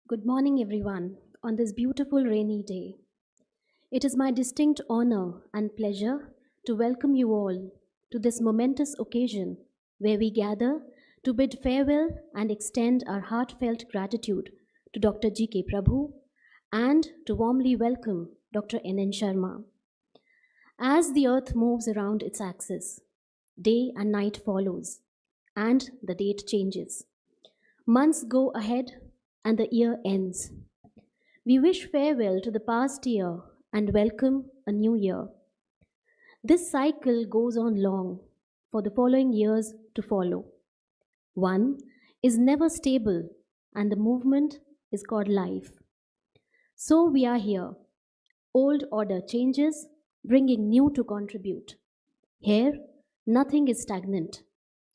Good morning, everyone, on this beautiful rainy day. It is my distinct honor and pleasure to welcome you all to this momentous occasion where we gather to bid farewell and extend our heartfelt gratitude to Dr. GK Prabhu and to warmly welcome Dr. NN Sharma. As the earth moves around its axis, day and night follows, and the date changes. Months go ahead and the year ends. We wish farewell to the past year and welcome a new year. This cycle goes on long for the following years to follow. One is never stable, and the movement is called life. So we are here. Old order changes, bringing new to contribute. Here, nothing is stagnant.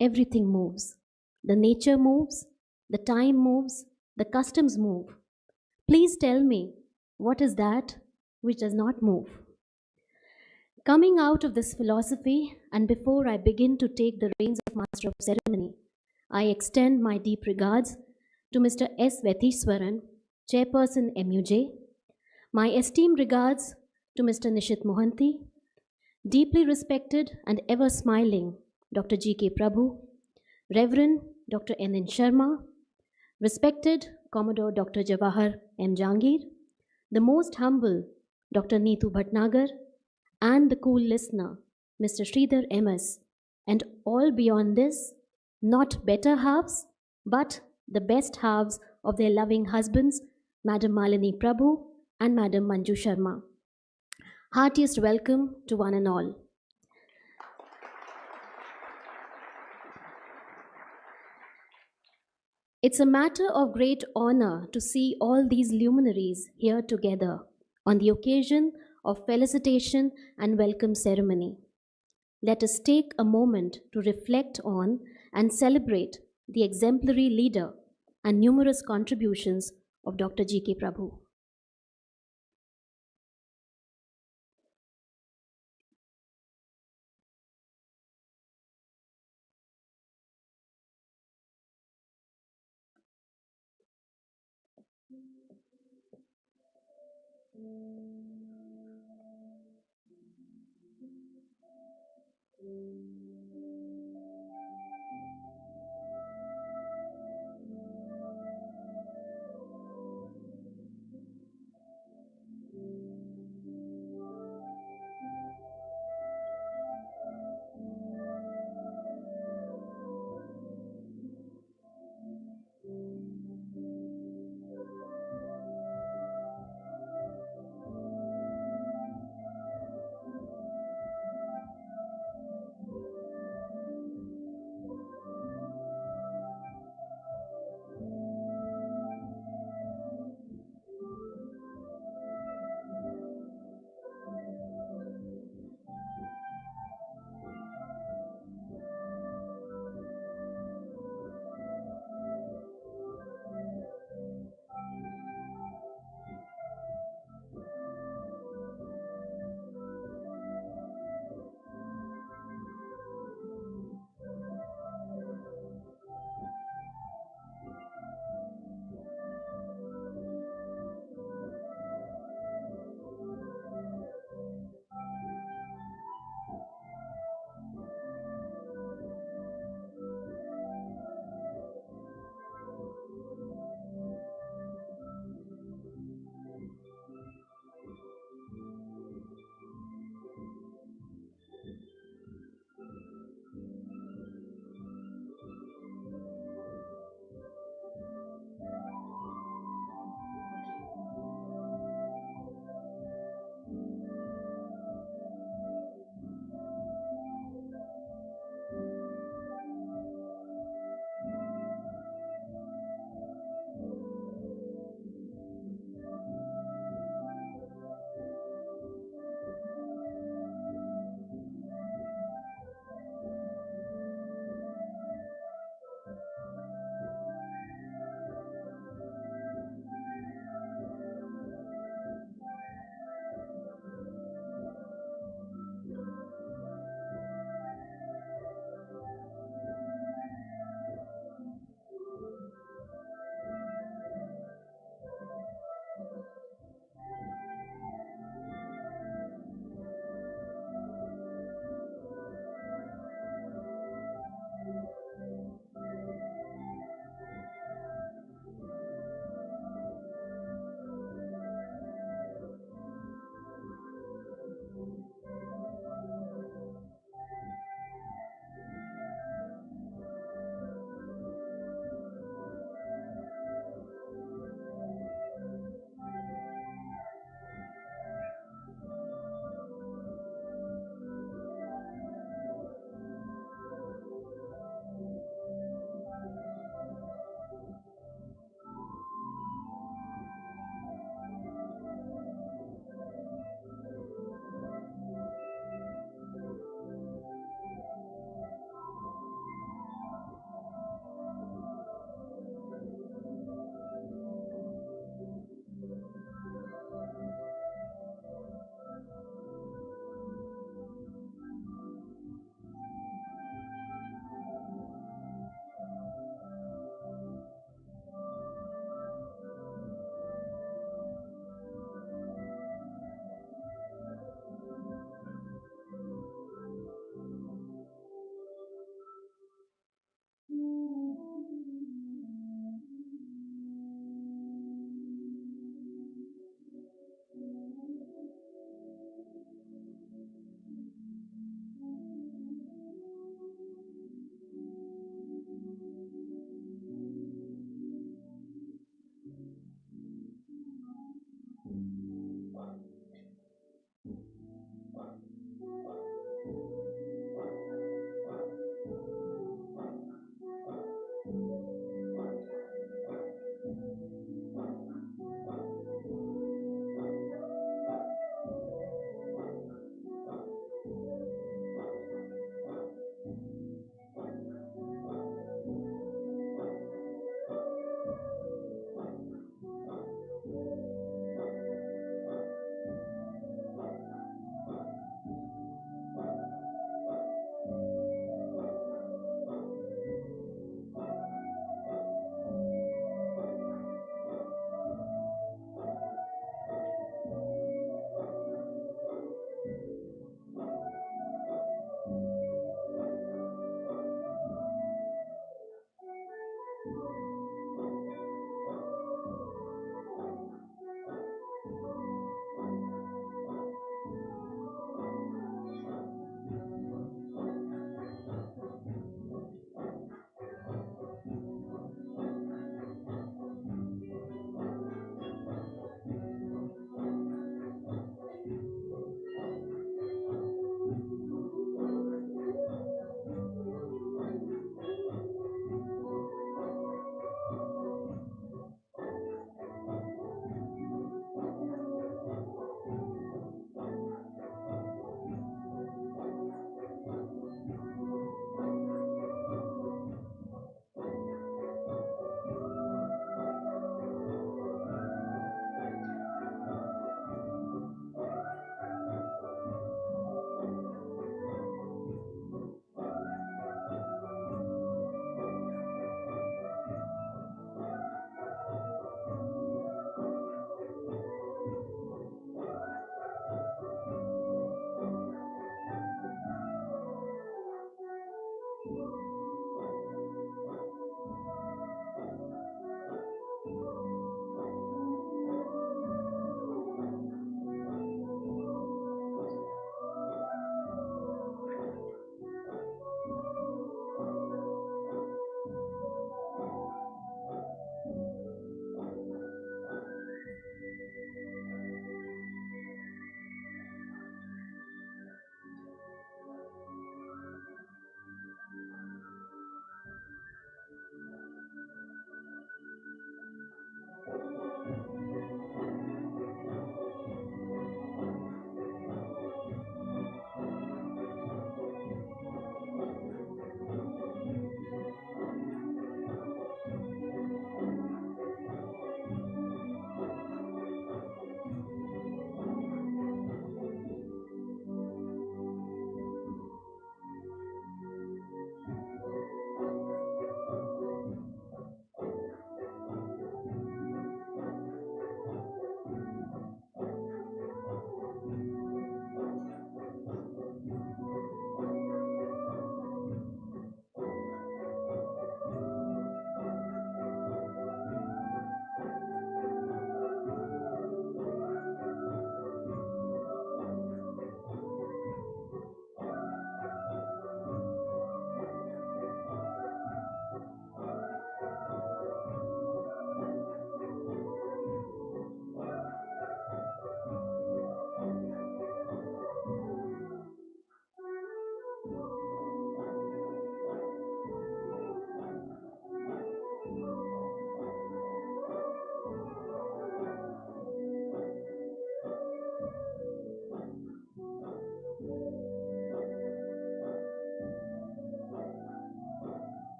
Everything moves. The nature moves, the time moves, the customs move. Please tell me, what is that which does not move? Coming out of this philosophy, and before I begin to take the reins of Master of Ceremony, I extend my deep regards to Mr. S. Vethiswaran, Chairperson MUJ, my esteemed regards to Mr. Nishit Mohanty, deeply respected and ever smiling Dr. GK Prabhu, Reverend Dr. NN Sharma, respected Commodore Dr. Jawahar M. Jangir, the most humble Dr. Neetu Bhatnagar, and the cool listener, Mr. Sridhar MS, and all beyond this, not better halves, but the best halves of their loving husbands, Madam Malini Prabhu and Madam Manju Sharma. Heartiest welcome to one and all. It's a matter of great honor to see all these luminaries here together on the occasion of felicitation and welcome ceremony. Let us take a moment to reflect on and celebrate the exemplary leader and numerous contributions of Dr. GK Prabhu.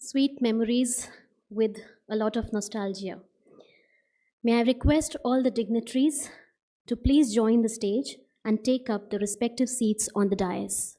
Sweet memories with a lot of nostalgia. May I request all the dignitaries to please join the stage and take up the respective seats on the dais.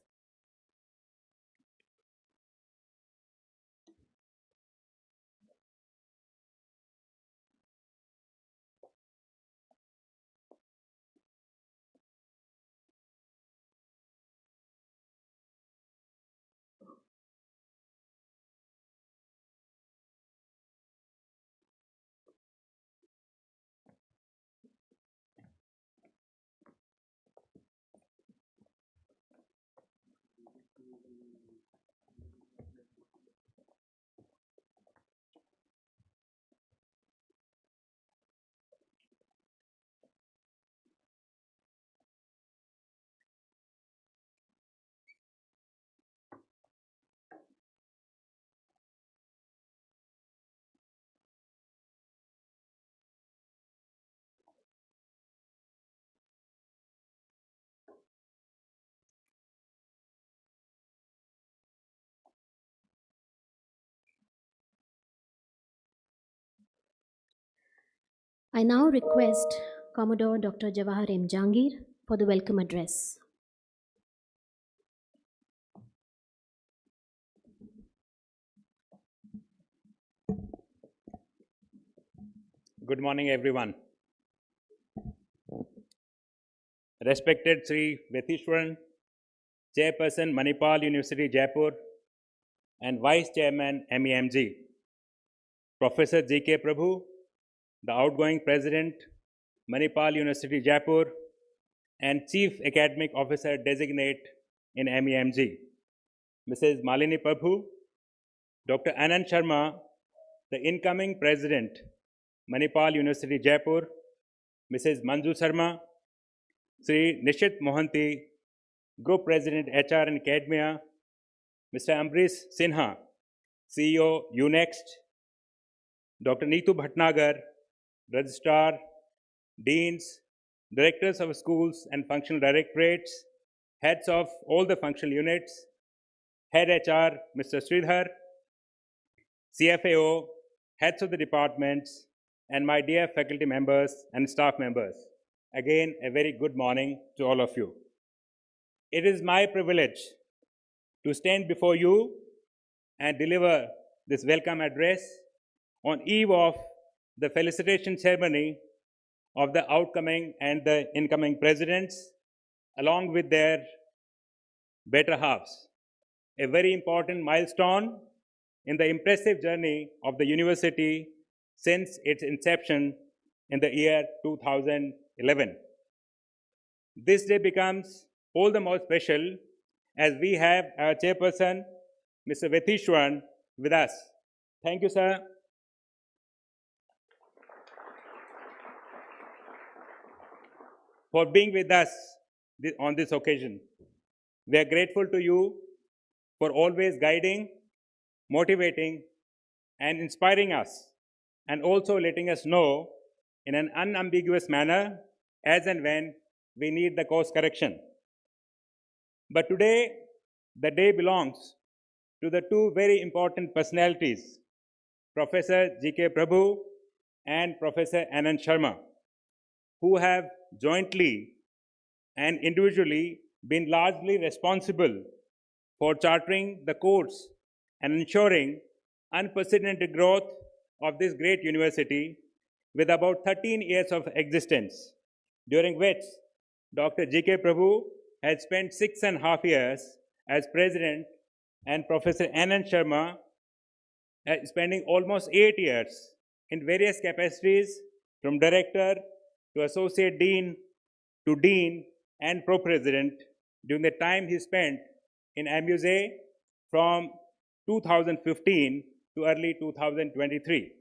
I now request Commodore Dr. Jawahar M. Jangir for the welcome address. Good morning, everyone. Respected Sri Felicitation, Chairperson Manipal University Jaipur, and Vice Chairman MEMG, Professor GK Prabhu, the outgoing President, Manipal University Jaipur, and Chief Academic Officer Designate in MEMG, Mrs. Malini Prabhu, Dr NN Sharma, the incoming President, Manipal University Jaipur, Mrs. Manju Sharma, Sri Nishit Mohanty, Group President HR and Academia, Mr. Ambrish Sinha, CEO UNEXT, Dr. Neetu Bhatnagar, Registrar, Deans, Directors of Schools and Functional Directorates, Heads of all the functional units, Head HR, Mr. Sridhar, CFAO, Heads of the departments, and my dear faculty members and staff members. Again, a very good morning to all of you. It is my privilege to stand before you and deliver this welcome address on eve of the felicitation ceremony of the outgoing and the incoming presidents, along with their better halves. A very important milestone in the impressive journey of the university since its inception in the year 2011. This day becomes all the more special as we have our chairperson, Mr. Vetishwan, with us. Thank you, sir. For being with us on this occasion. We are grateful to you for always guiding, motivating, and inspiring us, and also letting us know in an unambiguous manner as and when we need the course correction. But today, the day belongs to the two very important personalities, Professor GK Prabhu and Professor NN Sharma, who have jointly and individually been largely responsible for charting the course and ensuring unprecedented growth of this great university with about 13 years of existence, during which Dr. GK Prabhu has spent 6.5 years as president and Professor NN Sharma spending almost 8 years in various capacities from director to associate dean to dean and pro-president during the time he spent in MUSA from 2015 to early 2023.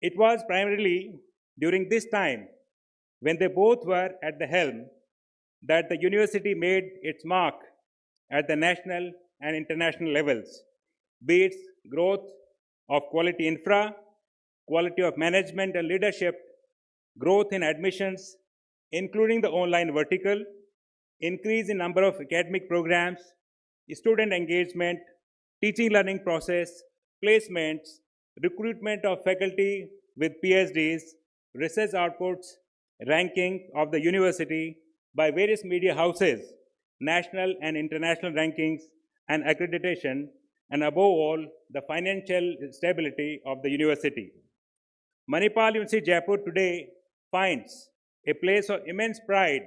It was primarily during this time when they both were at the helm that the university made its mark at the national and international levels, be it growth of quality infra, quality of management and leadership, growth in admissions, including the online vertical, increase in number of academic programs, student engagement, teaching learning process, placements, recruitment of faculty with PhDs, research outputs, ranking of the university by various media houses, national and international rankings and accreditation, and above all, the financial stability of the university. Manipal University Jaipur today finds a place of immense pride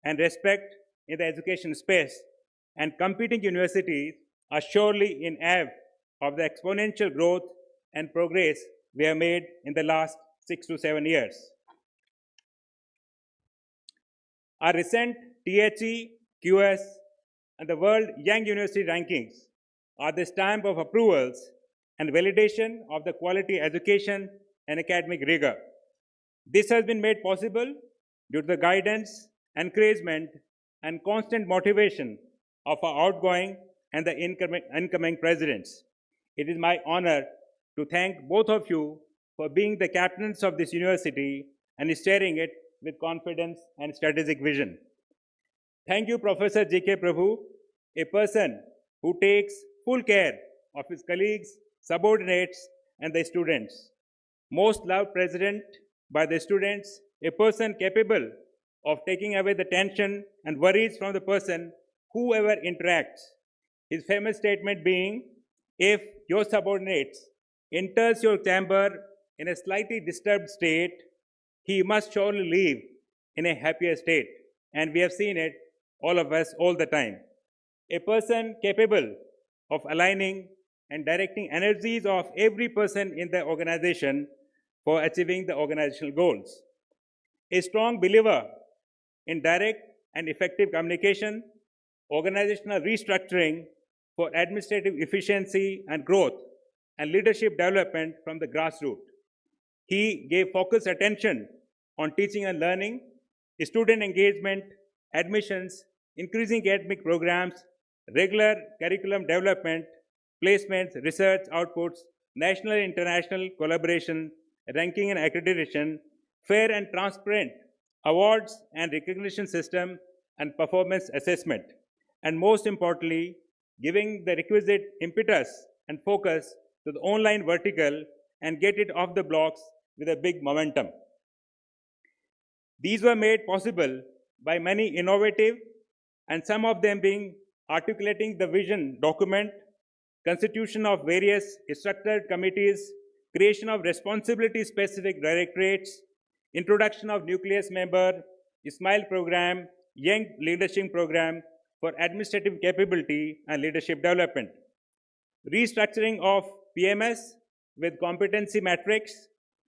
and respect in the education space, and competing universities are surely in awe of the exponential growth and progress we have made in the last 6 to 7 years. Our recent THE, QS, and the World Young University Rankings are the stamp of approvals and validation of the quality education and academic rigor. This has been made possible due to the guidance, encouragement, and constant motivation of our outgoing and the incoming presidents. It is my honor to thank both of you for being the captains of this university and steering it with confidence and strategic vision. Thank you, Professor GK Prabhu, a person who takes full care of his colleagues, subordinates, and the students. Most loved president by the students, a person capable of taking away the tension and worries from the person whoever interacts. His famous statement being, if your subordinates enters your chamber in a slightly disturbed state, he must surely leave in a happier state. And we have seen it, all of us, all the time. A person capable of aligning and directing energies of every person in the organization for achieving the organizational goals. A strong believer in direct and effective communication, organizational restructuring for administrative efficiency and growth, and leadership development from the grassroots. He gave focused attention on teaching and learning, student engagement, admissions, increasing academic programs, regular curriculum development, placements, research outputs, national and international collaboration, ranking and accreditation, fair and transparent awards and recognition system, and performance assessment. And most importantly, giving the requisite impetus and focus to the online vertical and get it off the blocks with a big momentum. These were made possible by many innovative, and some of them being articulating the vision document, constitution of various structured committees, creation of responsibility-specific directorates, introduction of nucleus member, SMILE program, young leadership program for administrative capability and leadership development, restructuring of PMS with competency matrix,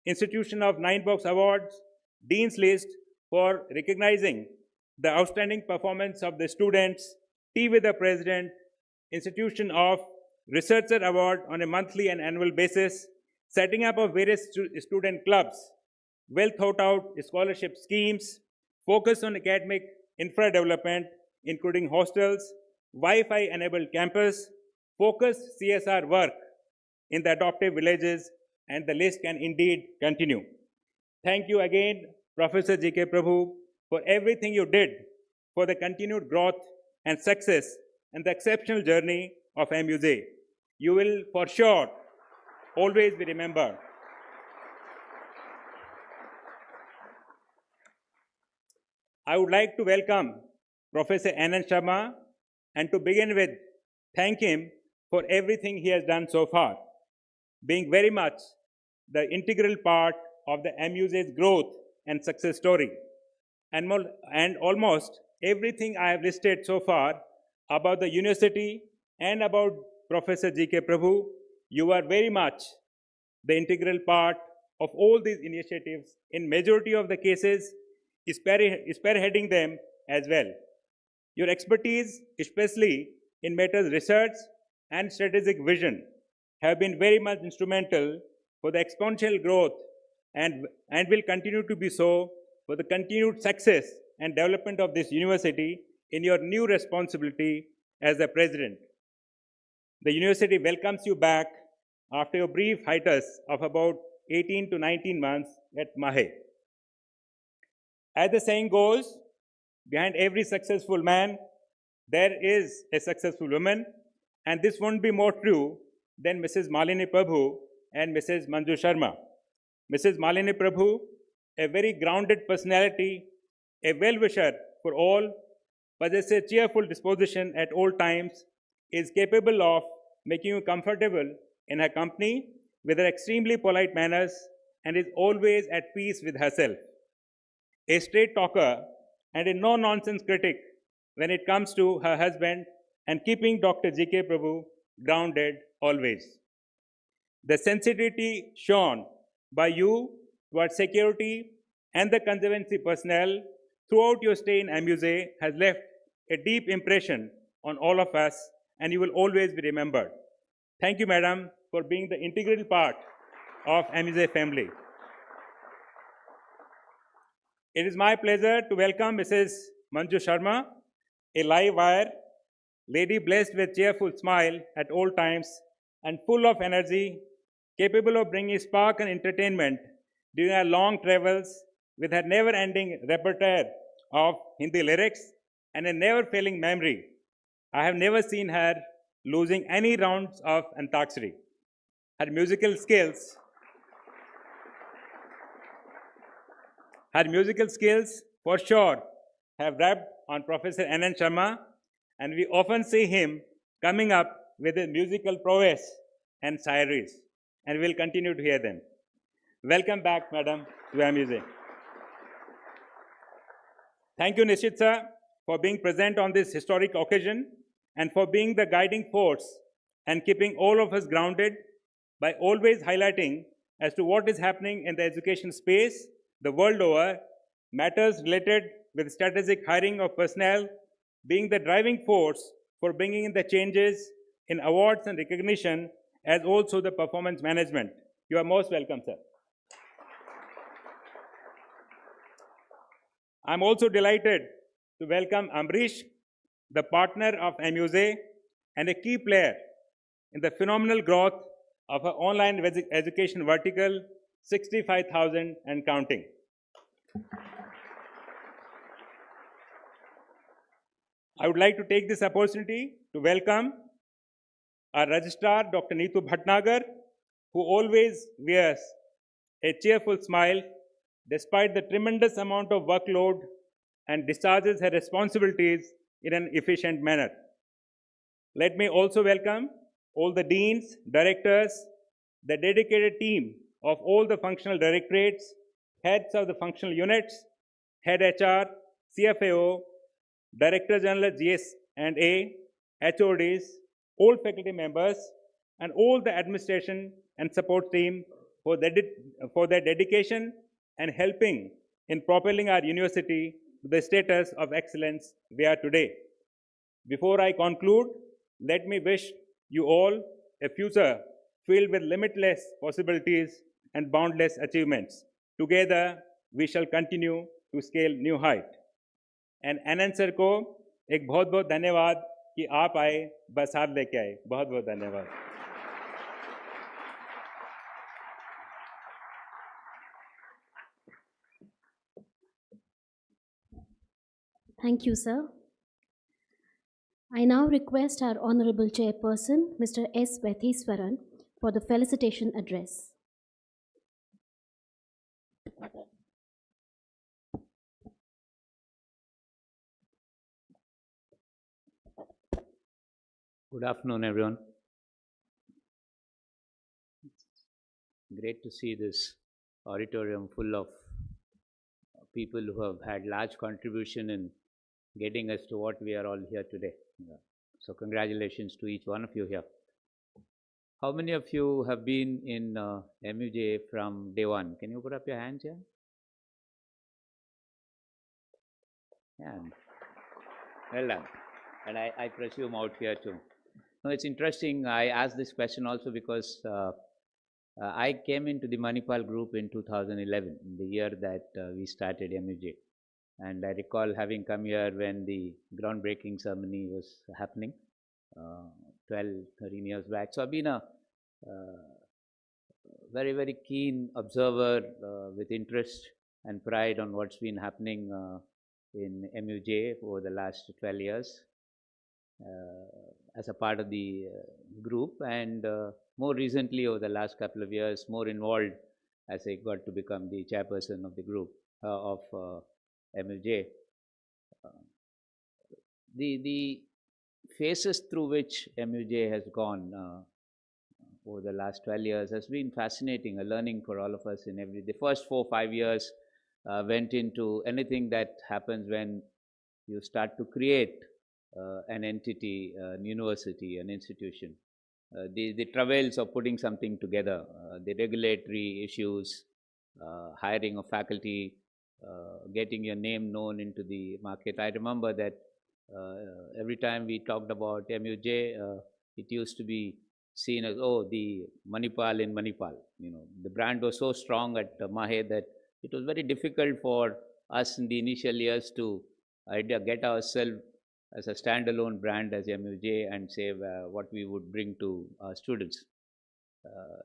institution of 9-box awards, Dean's list for recognizing the outstanding performance of the students, tea with the president, institution of researcher award on a monthly and annual basis, setting up of various student clubs, well thought out scholarship schemes, focus on academic infra development, including hostels, Wi-Fi enabled campus, focused CSR work in the adoptive villages, and the list can indeed continue. Thank you again, Professor GK Prabhu, for everything you did for the continued growth and success and the exceptional journey of MUJ. You will for sure always be remembered. I would like to welcome Professor NN Sharma, and to begin with, thank him for everything he has done so far, being very much the integral part of the MUJ's growth and success story. And almost everything I have listed so far about the university and about Professor GK Prabhu, you are very much the integral part of all these initiatives, in majority of the cases, spearheading them as well. Your expertise, especially in matters research and strategic vision, have been very much instrumental for the exponential growth and will continue to be so for the continued success and development of this university in your new responsibility as the president. The university welcomes you back after a brief hiatus of about 18 to 19 months at Mahe. As the saying goes, behind every successful man, there is a successful woman, And this won't be more true than Mrs. Malini Prabhu and Mrs. Manju Sharma. Mrs. Malini Prabhu, a very grounded personality, a well-wisher for all, possesses a cheerful disposition at all times, is capable of making you comfortable in her company with her extremely polite manners, and is always at peace with herself. A straight talker and a no-nonsense critic when it comes to her husband and keeping Dr. GK Prabhu grounded always. The sensitivity shown by you towards security and the conservancy personnel throughout your stay in MUSE has left a deep impression on all of us, and you will always be remembered. Thank you, madam, for being the integral part of MUSE family. It is my pleasure to welcome Mrs. Manju Sharma, a live wire lady blessed with cheerful smile at all times and full of energy, capable of bringing spark and entertainment during her long travels with her never-ending repertoire of Hindi lyrics and a never-failing memory. I have never seen her losing any rounds of Antakshari. Her musical skills for sure have rubbed on Professor NN Sharma, and we often see him coming up with his musical prowess and sires, and we'll continue to hear them. Welcome back, madam, to our music. Thank you, Nishit sir, for being present on this historic occasion and for being the guiding force and keeping all of us grounded by always highlighting as to what is happening in the education space the world over, matters related with strategic hiring of personnel being the driving force for bringing in the changes in awards and recognition, as also the performance management. You are most welcome, sir. I'm also delighted to welcome Amrish, the partner of MUSE and a key player in the phenomenal growth of our online education vertical, 65,000 and counting. I would like to take this opportunity to welcome our registrar, Dr. Neetu Bhatnagar, who always wears a cheerful smile despite the tremendous amount of workload and discharges her responsibilities in an efficient manner. Let me also welcome all the deans, directors, the dedicated team of all the functional directorates, heads of the functional units, head HR, CFAO, Director General GS&A, HODs, all faculty members, and all the administration and support team for their dedication and helping in propelling our university to the status of excellence we are today. Before I conclude, let me wish you all a future filled with limitless possibilities and boundless achievements. Together, we shall continue to scale new height. And NN sir को एक बहुत धन्यवाद कि आप आए, बस हाथ लेके आए. बहुत धन्यवाद. Thank you, sir. I now request our Honorable Chairperson, Mr. S. Vatheeswaran, for the felicitation address. Good afternoon, everyone. Great to see this auditorium full of people who have had large contribution in getting us to what we are all here today. So congratulations to each one of you here. How many of you have been in MUJ from day one? Can you put up your hands here? Yeah. Well done. And I presume out here too. No, it's interesting. I asked this question also because I came into the Manipal group in 2011, the year that we started MUJ. And I recall having come here when the groundbreaking ceremony was happening 12, 13 years back. So I've been a very, very keen observer with interest and pride on what's been happening in MUJ over the last 12 years. as a part of the group, and more recently over the last couple of years more involved as I got to become the chairperson of the group of MUJ. The phases through which MUJ has gone over the last 12 years has been fascinating, a learning for all of us in every. The first 4 or 5 years went into anything that happens when you start to create an entity, an university, an institution. The travails of putting something together, the regulatory issues, hiring of faculty, getting your name known into the market. I remember that every time we talked about MUJ, it used to be seen as, oh, the Manipal in Manipal. You know, the brand was so strong at Mahe that it was very difficult for us in the initial years to get ourselves as a standalone brand as MUJ and say what we would bring to our students.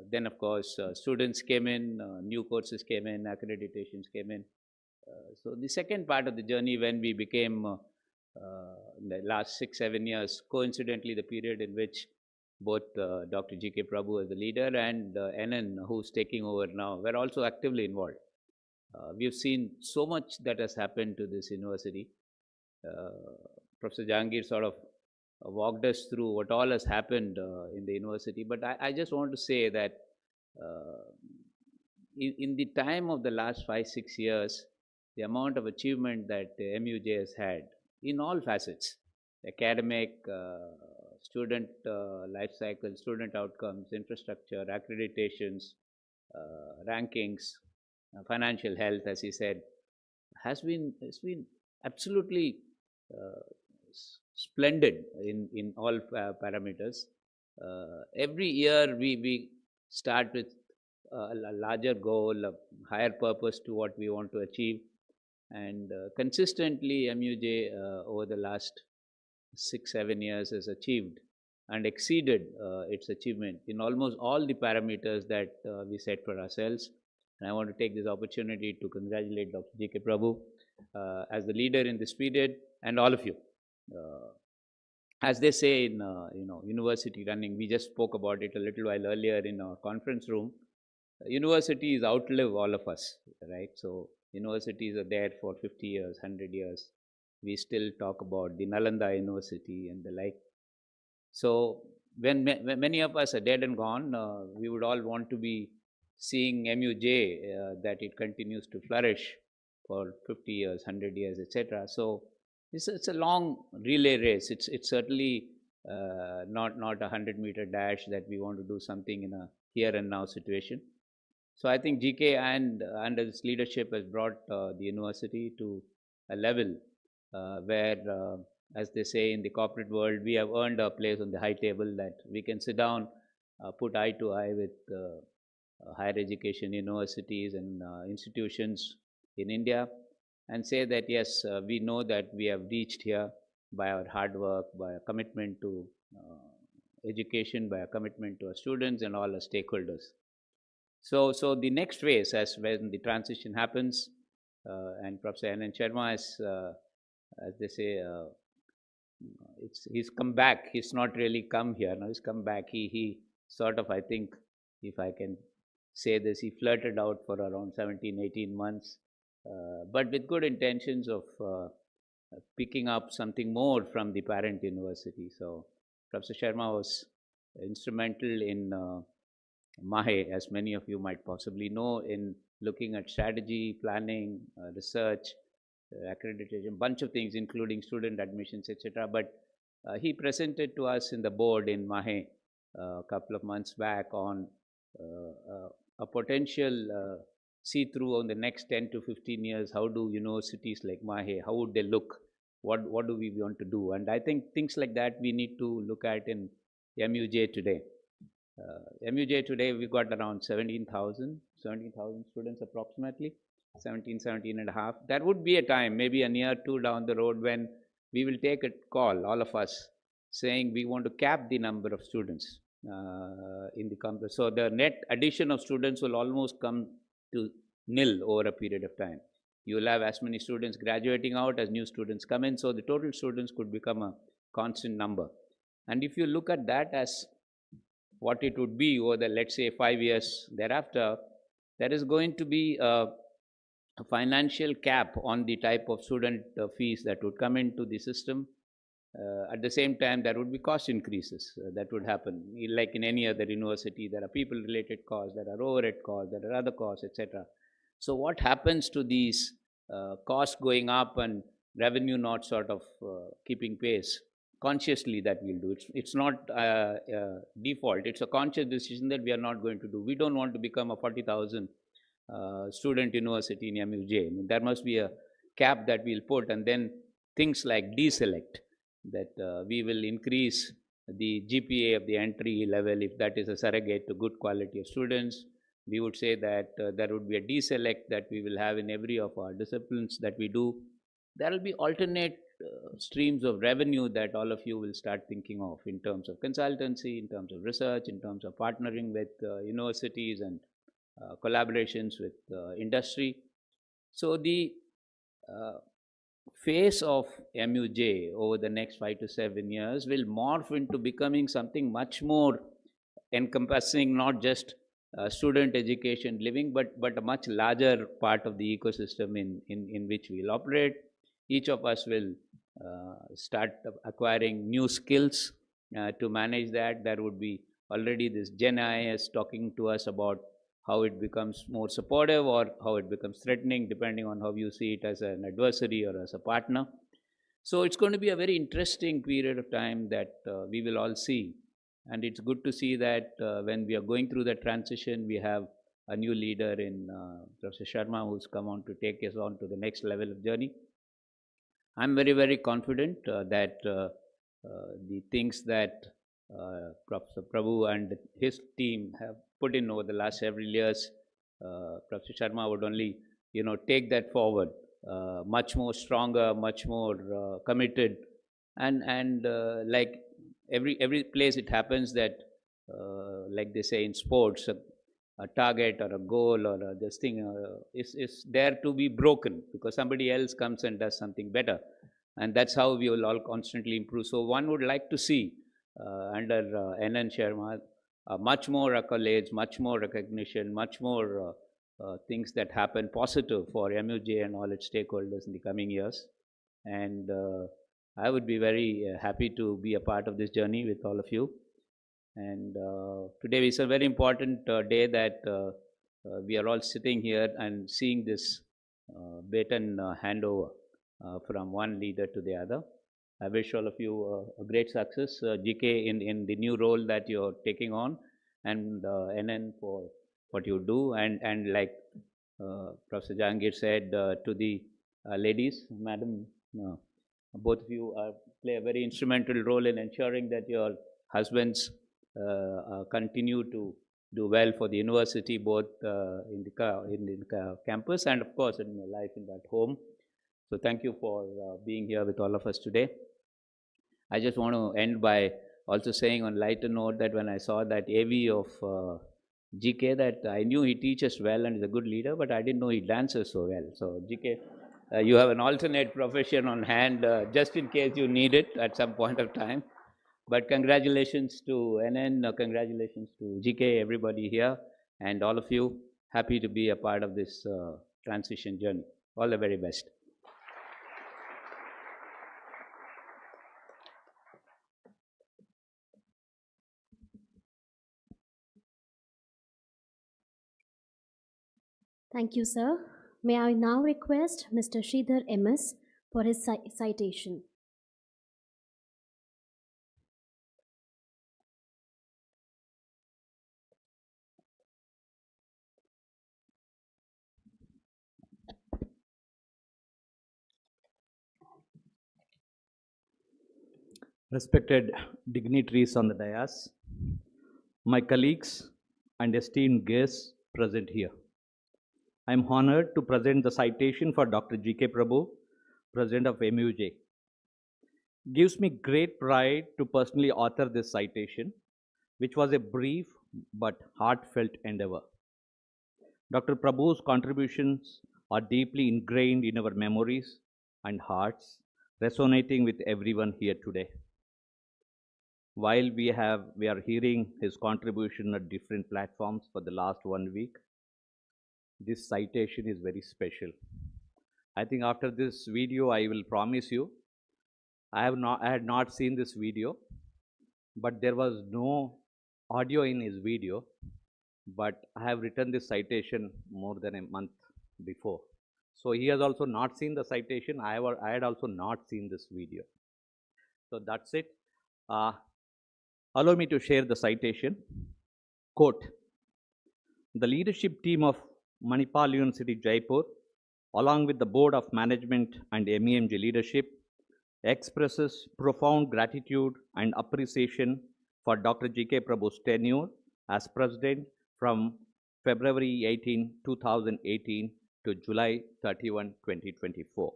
Then, of course, students came in, new courses came in, accreditations came in. So the second part of the journey, when we became, in the last 6-7 years, coincidentally the period in which both Dr GK Prabhu as the leader and NN, who's taking over now, were also actively involved. We've seen so much that has happened to this university. Professor Jahangir sort of walked us through what all has happened in the university, but I just want to say that in the time of the last 5-6 years, the amount of achievement that MUJ has had in all facets, academic, student life cycle, student outcomes, infrastructure, accreditations, rankings, financial health, as he said, has been absolutely splendid in all parameters. Every year we start with a larger goal, a higher purpose to what we want to achieve, and consistently MUJ over the last 6-7 years has achieved and exceeded its achievement in almost all the parameters that we set for ourselves. And I want to take this opportunity to congratulate Dr. GK Prabhu as the leader in this period, and all of you. As they say in university running, we just spoke about it a little while earlier in our conference room. Universities outlive all of us, right? So universities are there for 50 years, 100 years. We still talk about the Nalanda University and the like. So when many of us are dead and gone, we would all want to be seeing MUJ that it continues to flourish for 50 years, 100 years, etc. So it's a long relay race. It's certainly not a 100-meter dash that we want to do something in a here and now situation. So I think GK and under its leadership has brought the university to a level where, as they say in the corporate world, we have earned our place on the high table, that we can sit down, put eye to eye with higher education universities and institutions in India, and say that yes, we know that we have reached here by our hard work, by a commitment to education, by a commitment to our students and all our stakeholders. So the next phase, as when the transition happens, and Professor NN Sharma is, as they say, he's come back. He's not really come here. Now he's come back. He sort of, I think, if I can say this, he flirted out for around 17-18 months, but with good intentions of picking up something more from the parent university. So Professor Sharma was instrumental in Mahe, as many of you might possibly know, in looking at strategy, planning, research, accreditation, bunch of things, including student admissions, etc. But he presented to us in the board in Mahe a couple of months back on a potential see-through on the next 10 to 15 years. How do universities like Mahe, how would they look? What do we want to do? And I think things like that we need to look at in MUJ today. MUJ today, we got around 17,000 students approximately, 17 and a half. There would be a time, maybe a year or two down the road, when we will take a call, all of us, saying we want to cap the number of students in the campus. So the net addition of students will almost come to nil over a period of time. You will have as many students graduating out as new students come in, so the total students could become a constant number. And if you look at that as what it would be over the, let's say, 5 years thereafter, there is going to be a financial cap on the type of student fees that would come into the system. At the same time, there would be cost increases that would happen. Like in any other university, there are people-related costs, there are overhead costs, there are other costs, etc. So what happens to these costs going up and revenue not sort of keeping pace? Consciously that we'll do. It's not default. It's a conscious decision that we are not going to do. We don't want to become a 40,000 student university in MUJ. I mean, there must be a cap that we'll put, and then things like deselect, that we will increase the GPA of the entry level if that is a surrogate to good quality of students. We would say that there would be a deselect that we will have in every of our disciplines that we do. There will be alternate streams of revenue that all of you will start thinking of in terms of consultancy, in terms of research, in terms of partnering with universities and collaborations with industry. So the face of MUJ over the next 5 to 7 years will morph into becoming something much more encompassing not just student education living, but a much larger part of the ecosystem in which we'll operate. Each of us will start acquiring new skills to manage that. There would be already this Gen IS talking to us about how it becomes more supportive or how it becomes threatening, depending on how you see it as an adversary or as a partner. So it's going to be a very interesting period of time that we will all see. And it's good to see that when we are going through the transition, we have a new leader in Professor Sharma, who's come on to take us on to the next level of journey. I'm very, very confident that the things that Professor Prabhu and his team have put in over the last several years, Professor Sharma would only, take that forward, much more stronger, much more committed, and like every place it happens that, like they say in sports, a target or a goal or this thing is there to be broken because somebody else comes and does something better. And that's how we will all constantly improve. So one would like to see under NN Sharma much more accolades, much more recognition, much more things that happen positive for MUJ and all its stakeholders in the coming years. And I would be very happy to be a part of this journey with all of you. And today is a very important day that we are all sitting here and seeing this baton handover from one leader to the other. I wish all of you a great success, GK, in the new role that you're taking on, and NN for what you do. And like Professor Jahangir said to the ladies, Madam, both of you play a very instrumental role in ensuring that your husbands continue to do well for the university, both in the campus and, of course, in your life in that home. So thank you for being here with all of us today. I just want to end by also saying on lighter note that when I saw that AV of GK, that I knew he teaches well and is a good leader, but I didn't know he dances so well. So GK, you have an alternate profession on hand just in case you need it at some point of time. But congratulations to NN, congratulations to GK, everybody here, and all of you. Happy to be a part of this transition journey. All the very best. Thank you, sir. May I now request Mr. Sridhar MS for his citation. Respected dignitaries on the dais, my colleagues and esteemed guests present here, I am honored to present the citation for Dr. GK Prabhu, President of MUJ. It gives me great pride to personally author this citation, which was a brief but heartfelt endeavor. Dr. Prabhu's contributions are deeply ingrained in our memories and hearts, resonating with everyone here today. While we are hearing his contribution at different platforms for the last 1 week, this citation is very special. I think after this video, I will promise you, I had not seen this video, but there was no audio in his video, but I have written this citation more than a month before. So he has also not seen the citation. I had also not seen this video. So that's it. Allow me to share the citation. Quote, the leadership team of Manipal University Jaipur, along with the Board of Management and MEMG leadership, expresses profound gratitude and appreciation for Dr. GK Prabhu's tenure as President from February 18, 2018 to July 31, 2024.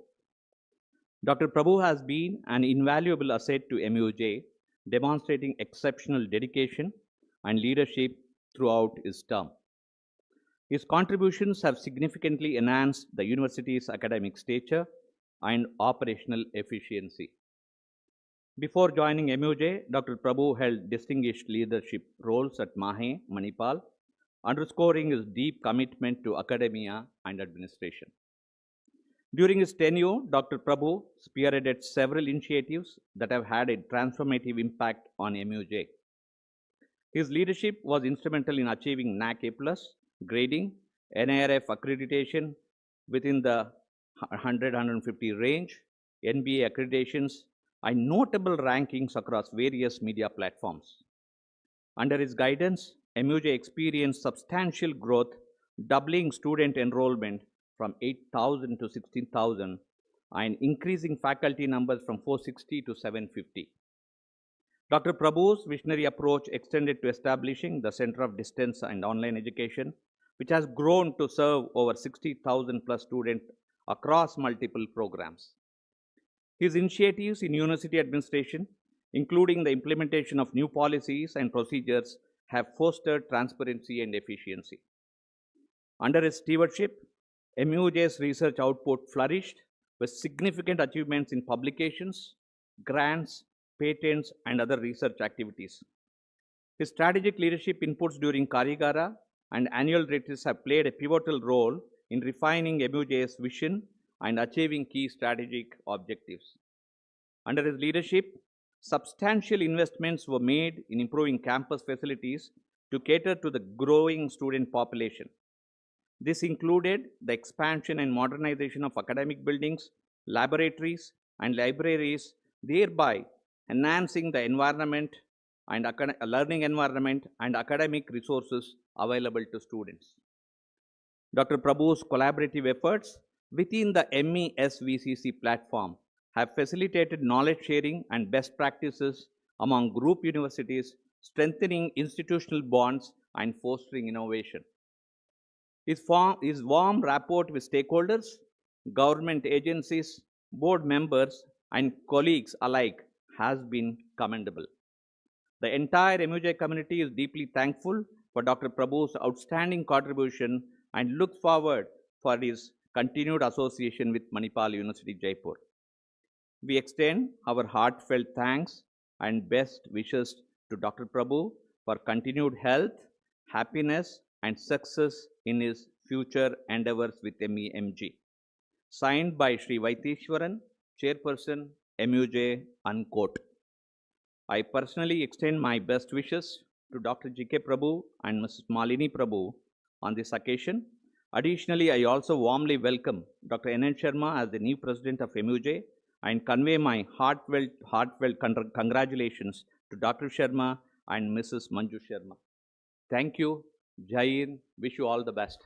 Dr. Prabhu has been an invaluable asset to MUJ, demonstrating exceptional dedication and leadership throughout his term. His contributions have significantly enhanced the university's academic stature and operational efficiency. Before joining MUJ, Dr. Prabhu held distinguished leadership roles at MAHE, Manipal, underscoring his deep commitment to academia and administration. During his tenure, Dr. Prabhu spearheaded several initiatives that have had a transformative impact on MUJ. His leadership was instrumental in achieving NAAC A+ grading, NARF accreditation within the 100-150 range, NBA accreditations, and notable rankings across various media platforms. Under his guidance, MUJ experienced substantial growth, doubling student enrollment from 8,000 to 16,000 and increasing faculty numbers from 460 to 750. Dr. Prabhu's visionary approach extended to establishing the Center of Distance and Online Education, which has grown to serve over 60,000 plus students across multiple programs. His initiatives in university administration, including the implementation of new policies and procedures, have fostered transparency and efficiency. Under his stewardship, MUJ's research output flourished with significant achievements in publications, grants, patents, and other research activities. His strategic leadership inputs during Karigara and annual retreats have played a pivotal role in refining MUJ's vision and achieving key strategic objectives. Under his leadership, substantial investments were made in improving campus facilities to cater to the growing student population. This included the expansion and modernization of academic buildings, laboratories, and libraries, thereby enhancing the environment and learning environment and academic resources available to students. Dr. Prabhu's collaborative efforts within the MESVCC platform have facilitated knowledge sharing and best practices among group universities, strengthening institutional bonds and fostering innovation. His warm rapport with stakeholders, government agencies, board members, and colleagues alike has been commendable. The entire MUJ community is deeply thankful for Dr. Prabhu's outstanding contribution and looks forward for his continued association with Manipal University Jaipur. We extend our heartfelt thanks and best wishes to Dr. Prabhu for continued health, happiness, and success in his future endeavors with MEMG. Signed by Sri Vaitishwaran, Chairperson, MUJ, unquote. I personally extend my best wishes to Dr. GK Prabhu and Mrs. Malini Prabhu on this occasion. Additionally, I also warmly welcome Dr. NN Sharma as the new president of MUJ and convey my heartfelt congratulations to Dr. Sharma and Mrs. Manju Sharma. Thank you. Jai Hind. Wish you all the best.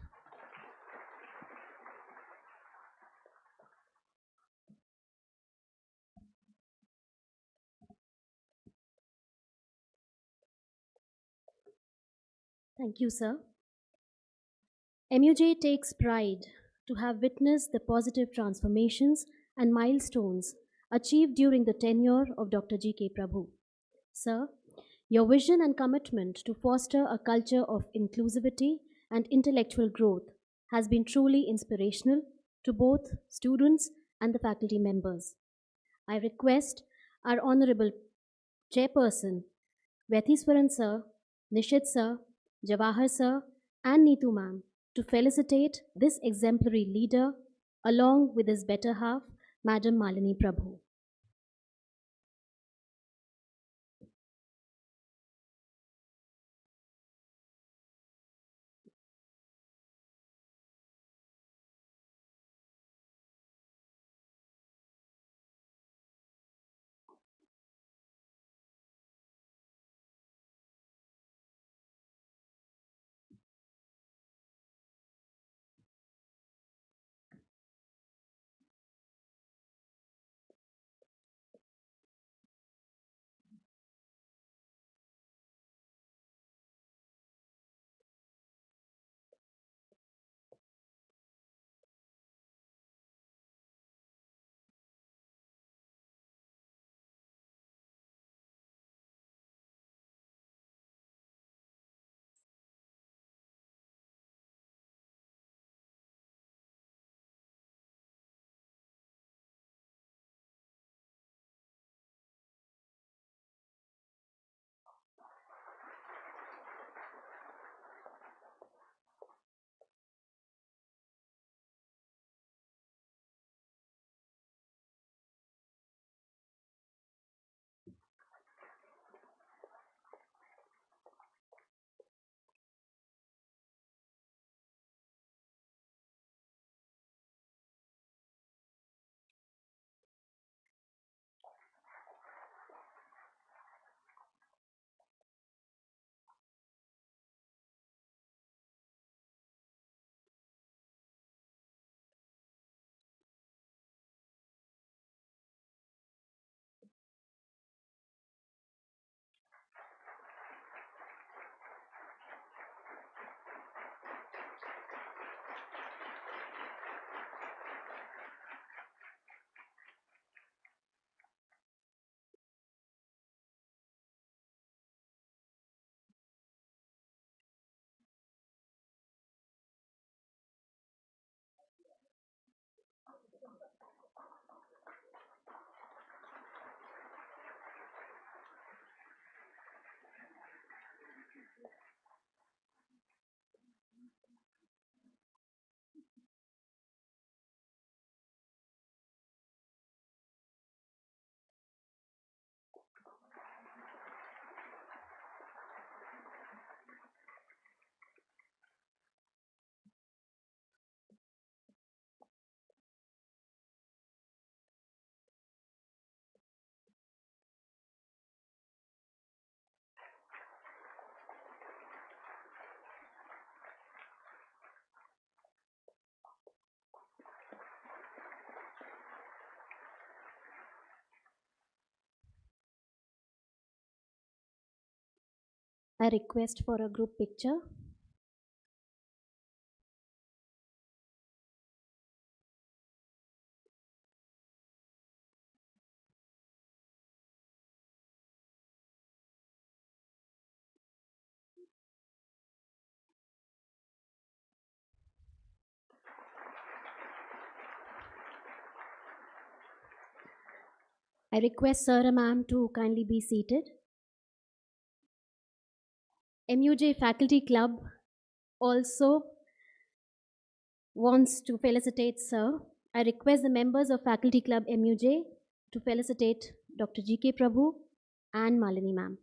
Thank you, sir. MUJ takes pride to have witnessed the positive transformations and milestones achieved during the tenure of Dr. GK Prabhu. Sir, your vision and commitment to foster a culture of inclusivity and intellectual growth has been truly inspirational to both students and the faculty members. I request our Honorable Chairperson, Vetheeswaran sir, Nishit sir, Jawahar sir, and Neetu ma'am to felicitate this exemplary leader along with his better half, Madam Malini Prabhu. I request for a group picture. I request Sir and Ma'am to kindly be seated. MUJ Faculty Club also wants to felicitate Sir. I request the members of Faculty Club MUJ to felicitate Dr. GK Prabhu and Malini Ma'am.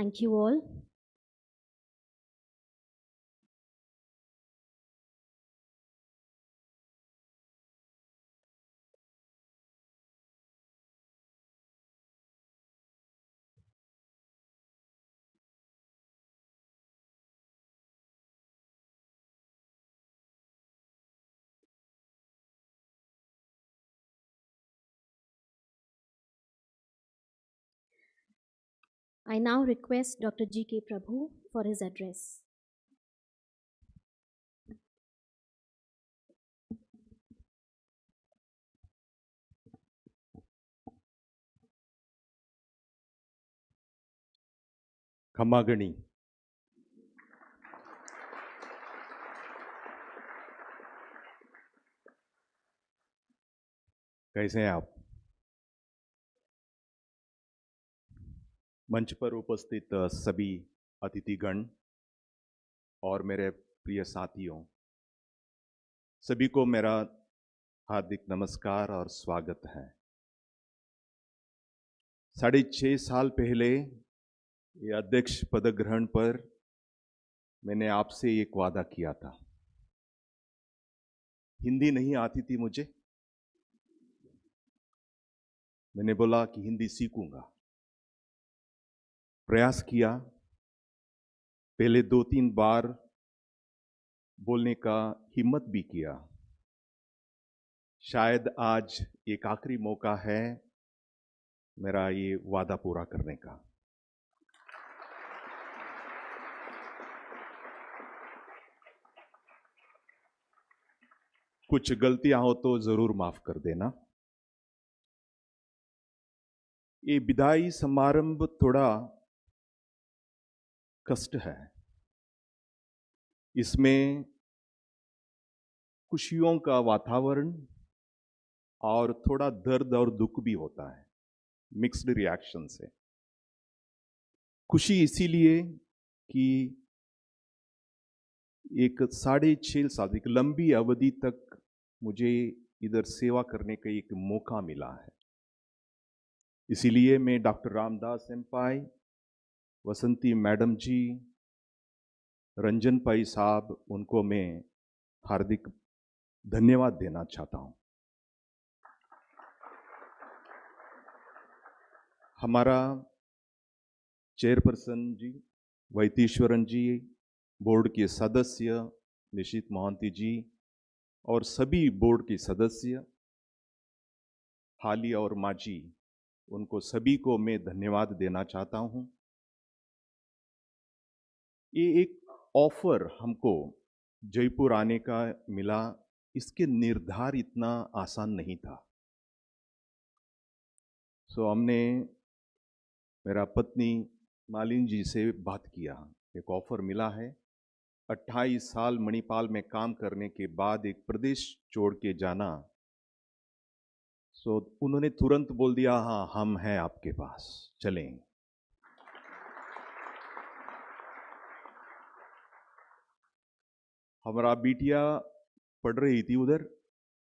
Thank you all. I now request Dr. GK Prabhu for his address. खम्मागणी। कैसे हैं आप? मंच पर उपस्थित सभी अतिथिगण और मेरे प्रिय साथियों, सभी को मेरा हार्दिक नमस्कार और स्वागत है। 6.5 साल पहले ये अध्यक्ष पद ग्रहण पर मैंने आपसे एक वादा किया था। हिंदी नहीं आती थी मुझे, मैंने बोला कि हिंदी सीखूंगा। प्रयास किया, पहले 2-3 बार बोलने का हिम्मत भी किया। शायद आज एक आखिरी मौका है मेरा ये वादा पूरा करने का। कुछ गलतियां हो तो जरूर माफ कर देना। ये विदाई समारंभ थोड़ा कष्ट है, इसमें खुशियों का वातावरण और थोड़ा दर्द और दुख भी होता है, मिक्स्ड रिएक्शन से। खुशी इसीलिए कि एक 6.5 साल, एक लंबी अवधि तक मुझे इधर सेवा करने का एक मौका मिला है। इसीलिए मैं डॉक्टर रामदास एम्पाई, वसंती मैडम जी, रंजन पाई साहब, उनको मैं हार्दिक धन्यवाद देना चाहता हूं। हमारा चेयरपर्सन जी, वैतीश्वरन जी, बोर्ड के सदस्य निशित मोहंती जी और सभी बोर्ड के सदस्य, हाली और माजी, उनको सभी को मैं धन्यवाद देना चाहता हूं। ये एक ऑफर हमको जयपुर आने का मिला, इसके निर्धार इतना आसान नहीं था। हमने, मेरा पत्नी मालिनी जी से बात किया, एक ऑफर मिला है। 28 साल मणिपाल में काम करने के बाद एक प्रदेश छोड़ के जाना, उन्होंने तुरंत बोल दिया, हाँ हम हैं आपके पास, चलें। हमारा बिटिया पढ़ रही थी उधर,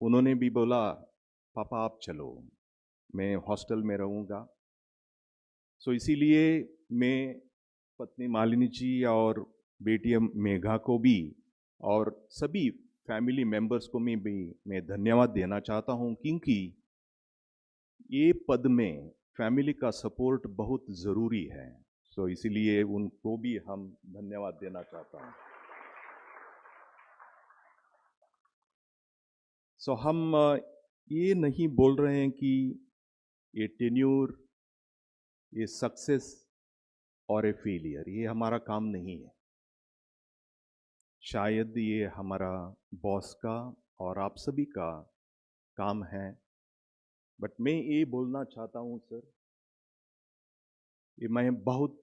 उन्होंने भी बोला पापा आप चलो, मैं हॉस्टल में रहूँगा। इसीलिए मैं पत्नी मालिनी जी और बेटी मेघा को भी और सभी फैमिली मेंबर्स को मैं धन्यवाद देना चाहता हूँ, क्योंकि ये पद में फैमिली का सपोर्ट बहुत ज़रूरी है। इसीलिए उनको भी हम धन्यवाद देना चाहता हूँ। हम ये नहीं बोल रहे हैं कि ये टेन्योर, ये सक्सेस और ए फेलियर, ये हमारा काम नहीं है। शायद ये हमारा बॉस का और आप सभी का काम है, बट मैं ये बोलना चाहता हूँ सर, ये मैं बहुत,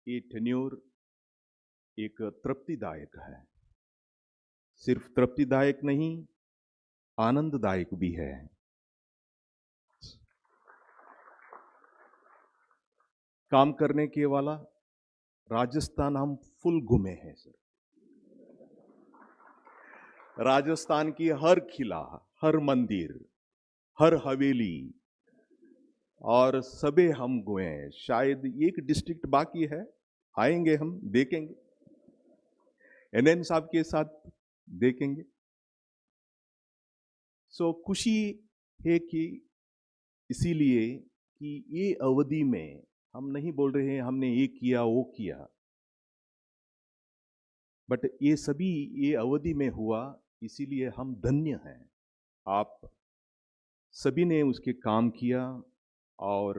ये टेन्योर एक तृप्तिदायक है। सिर्फ तृप्तिदायक नहीं, आनंददायक भी है। काम करने के वाला राजस्थान हम फुल घूमे हैं सर। राजस्थान की हर किला, हर मंदिर, हर हवेली, और सबे हम गए हैं। शायद एक डिस्ट्रिक्ट बाकी है, आएंगे हम देखेंगे, एनएन साहब के साथ देखेंगे। सो खुशी है कि इसीलिए कि ये अवधि में हम नहीं बोल रहे हैं हमने ये किया वो किया, बट ये सभी ये अवधि में हुआ, इसीलिए हम धन्य हैं। आप सभी ने उसके काम किया और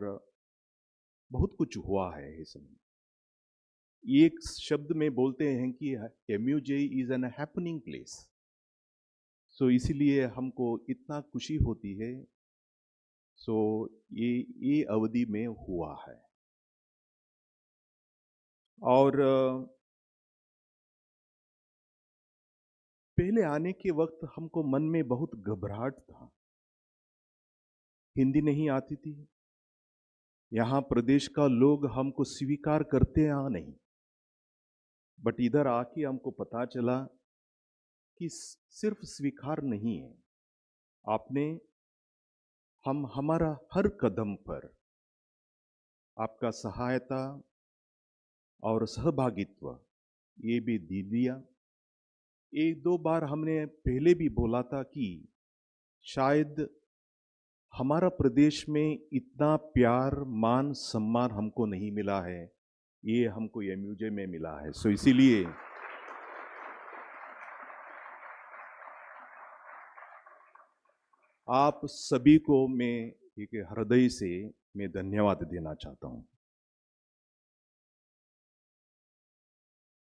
बहुत कुछ हुआ है इस समय। एक शब्द में बोलते हैं कि MUJ is an happening place. So इसीलिए हमको इतना खुशी होती है। सो ये अवधि में हुआ है। और पहले आने के वक्त हमको मन में बहुत घबराहट था, हिंदी नहीं आती थी, यहाँ प्रदेश का लोग हमको स्वीकार करते या नहीं। बट इधर आके हमको पता चला कि सिर्फ स्वीकार नहीं है, आपने हमारा हर कदम पर आपका सहायता और सहभागित्व ये भी दे दिया। एक दो बार हमने पहले भी बोला था कि शायद हमारा प्रदेश में इतना प्यार मान सम्मान हमको नहीं मिला है, ये हमको एमयूजे में मिला है। सो इसीलिए आप सभी को मैं एक हृदय से मैं धन्यवाद देना चाहता हूं।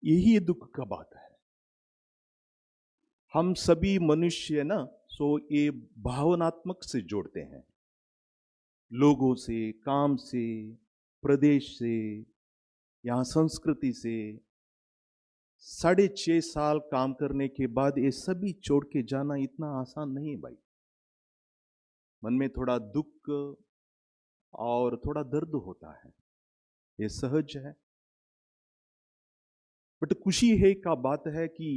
यही दुख का बात है, हम सभी मनुष्य ना सो ये भावनात्मक से जोड़ते हैं, लोगों से, काम से, प्रदेश से, यहाँ संस्कृति से। 6.5 साल काम करने के बाद ये सभी छोड़ के जाना इतना आसान नहीं है भाई। मन में थोड़ा दुख और थोड़ा दर्द होता है, ये सहज है। बट खुशी है का बात है कि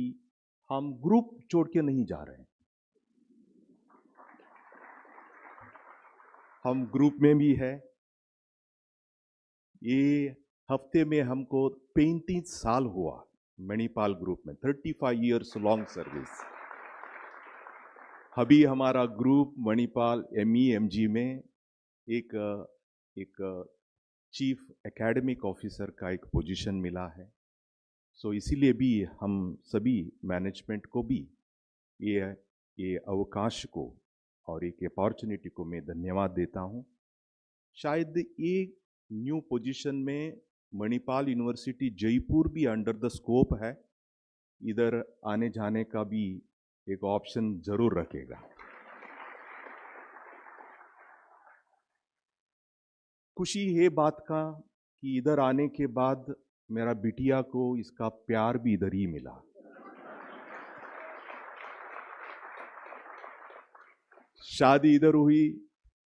हम ग्रुप छोड़ के नहीं जा रहे हैं। हम ग्रुप में भी है। ये हफ्ते में हमको 35 साल हुआ मणिपाल ग्रुप में, 35 इयर्स लॉन्ग सर्विस। अभी हमारा ग्रुप मणिपाल MEMG में एक चीफ एकेडमिक ऑफिसर का एक पोजीशन मिला है। सो इसीलिए भी हम सभी मैनेजमेंट को भी ये अवकाश को और एक अपॉर्चुनिटी को मैं धन्यवाद देता हूँ। शायद ये न्यू पोजीशन में मणिपाल यूनिवर्सिटी जयपुर भी अंडर द स्कोप है, इधर आने जाने का भी एक ऑप्शन जरूर रखेगा। खुशी है बात का कि इधर आने के बाद मेरा बिटिया को इसका प्यार भी इधर ही मिला। शादी इधर हुई,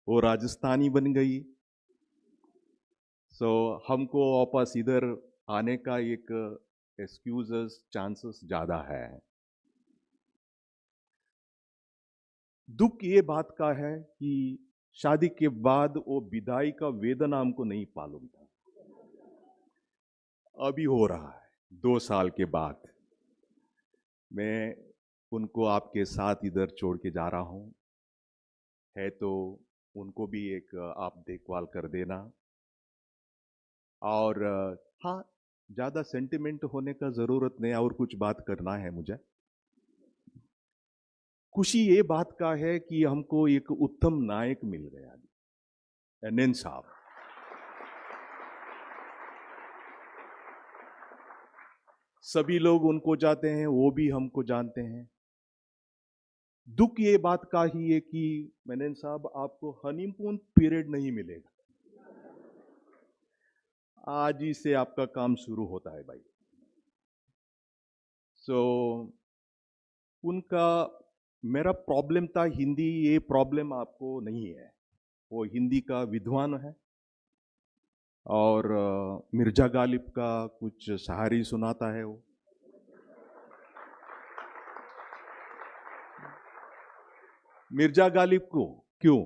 वो राजस्थानी बन गई। सो हमको वापस इधर आने का एक एक्सक्यूजेस चांसेस ज्यादा है। दुख ये बात का है कि शादी के बाद वो विदाई का वेदना हमको नहीं मालूम था, अभी हो रहा है 2 साल के बाद। मैं उनको आपके साथ इधर छोड़ के जा रहा हूं, है तो उनको भी एक आप देखभाल कर देना। और हाँ, ज्यादा सेंटिमेंट होने का जरूरत नहीं, और कुछ बात करना है मुझे। खुशी ये बात का है कि हमको एक उत्तम नायक मिल गया, NN साहब। सभी लोग उनको जानते हैं, वो भी हमको जानते हैं। दुख ये बात का ही है कि NN साहब आपको हनीमून पीरियड नहीं मिलेगा, आज ही से आपका काम शुरू होता है भाई। सो उनका मेरा प्रॉब्लम था हिंदी, ये प्रॉब्लम आपको नहीं है। वो हिंदी का विद्वान है और मिर्जा गालिब का कुछ शायरी सुनाता है वो। मिर्जा गालिब को क्यों?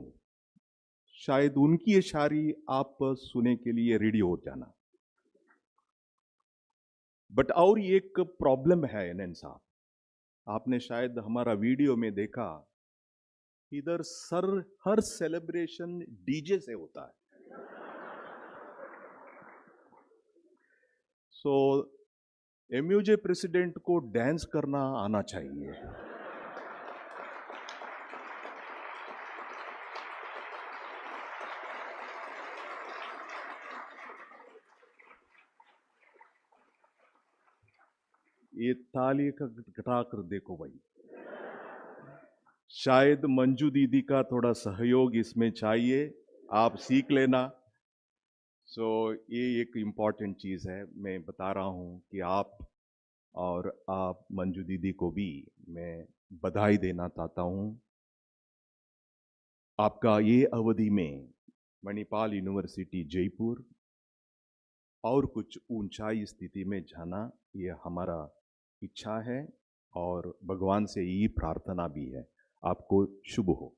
शायद उनकी ये शायरी आप सुनने के लिए रेडी हो जाना। बट और एक प्रॉब्लम है एनएन साहब, आपने शायद हमारा वीडियो में देखा, इधर हर सेलिब्रेशन डीजे से होता है। सो एमयूजे प्रेसिडेंट को डांस करना आना चाहिए। ये ताली का घटा कर देखो भाई, शायद मंजू दीदी का थोड़ा सहयोग इसमें चाहिए, आप सीख लेना। सो ये एक इम्पॉर्टेंट चीज़ है, मैं बता रहा हूँ कि आप मंजू दीदी को भी मैं बधाई देना चाहता हूँ। आपका ये अवधि में मणिपाल यूनिवर्सिटी जयपुर और कुछ ऊंचाई स्थिति में जाना, ये हमारा इच्छा है और भगवान से ये प्रार्थना भी है, आपको शुभ हो।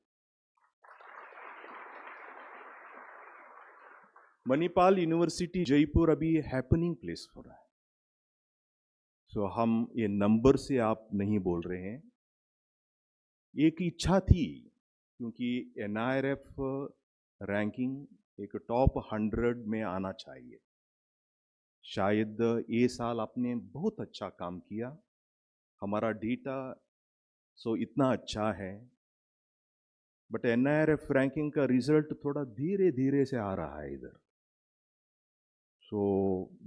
मणिपाल यूनिवर्सिटी जयपुर अभी हैपनिंग प्लेस हो रहा है। सो हम ये नंबर से आप नहीं बोल रहे हैं, एक इच्छा थी, क्योंकि NIRF रैंकिंग एक टॉप 100 में आना चाहिए। शायद ये साल आपने बहुत अच्छा काम किया, हमारा डेटा सो इतना अच्छा है, बट NIRF रैंकिंग का रिजल्ट थोड़ा धीरे धीरे से आ रहा है इधर। सो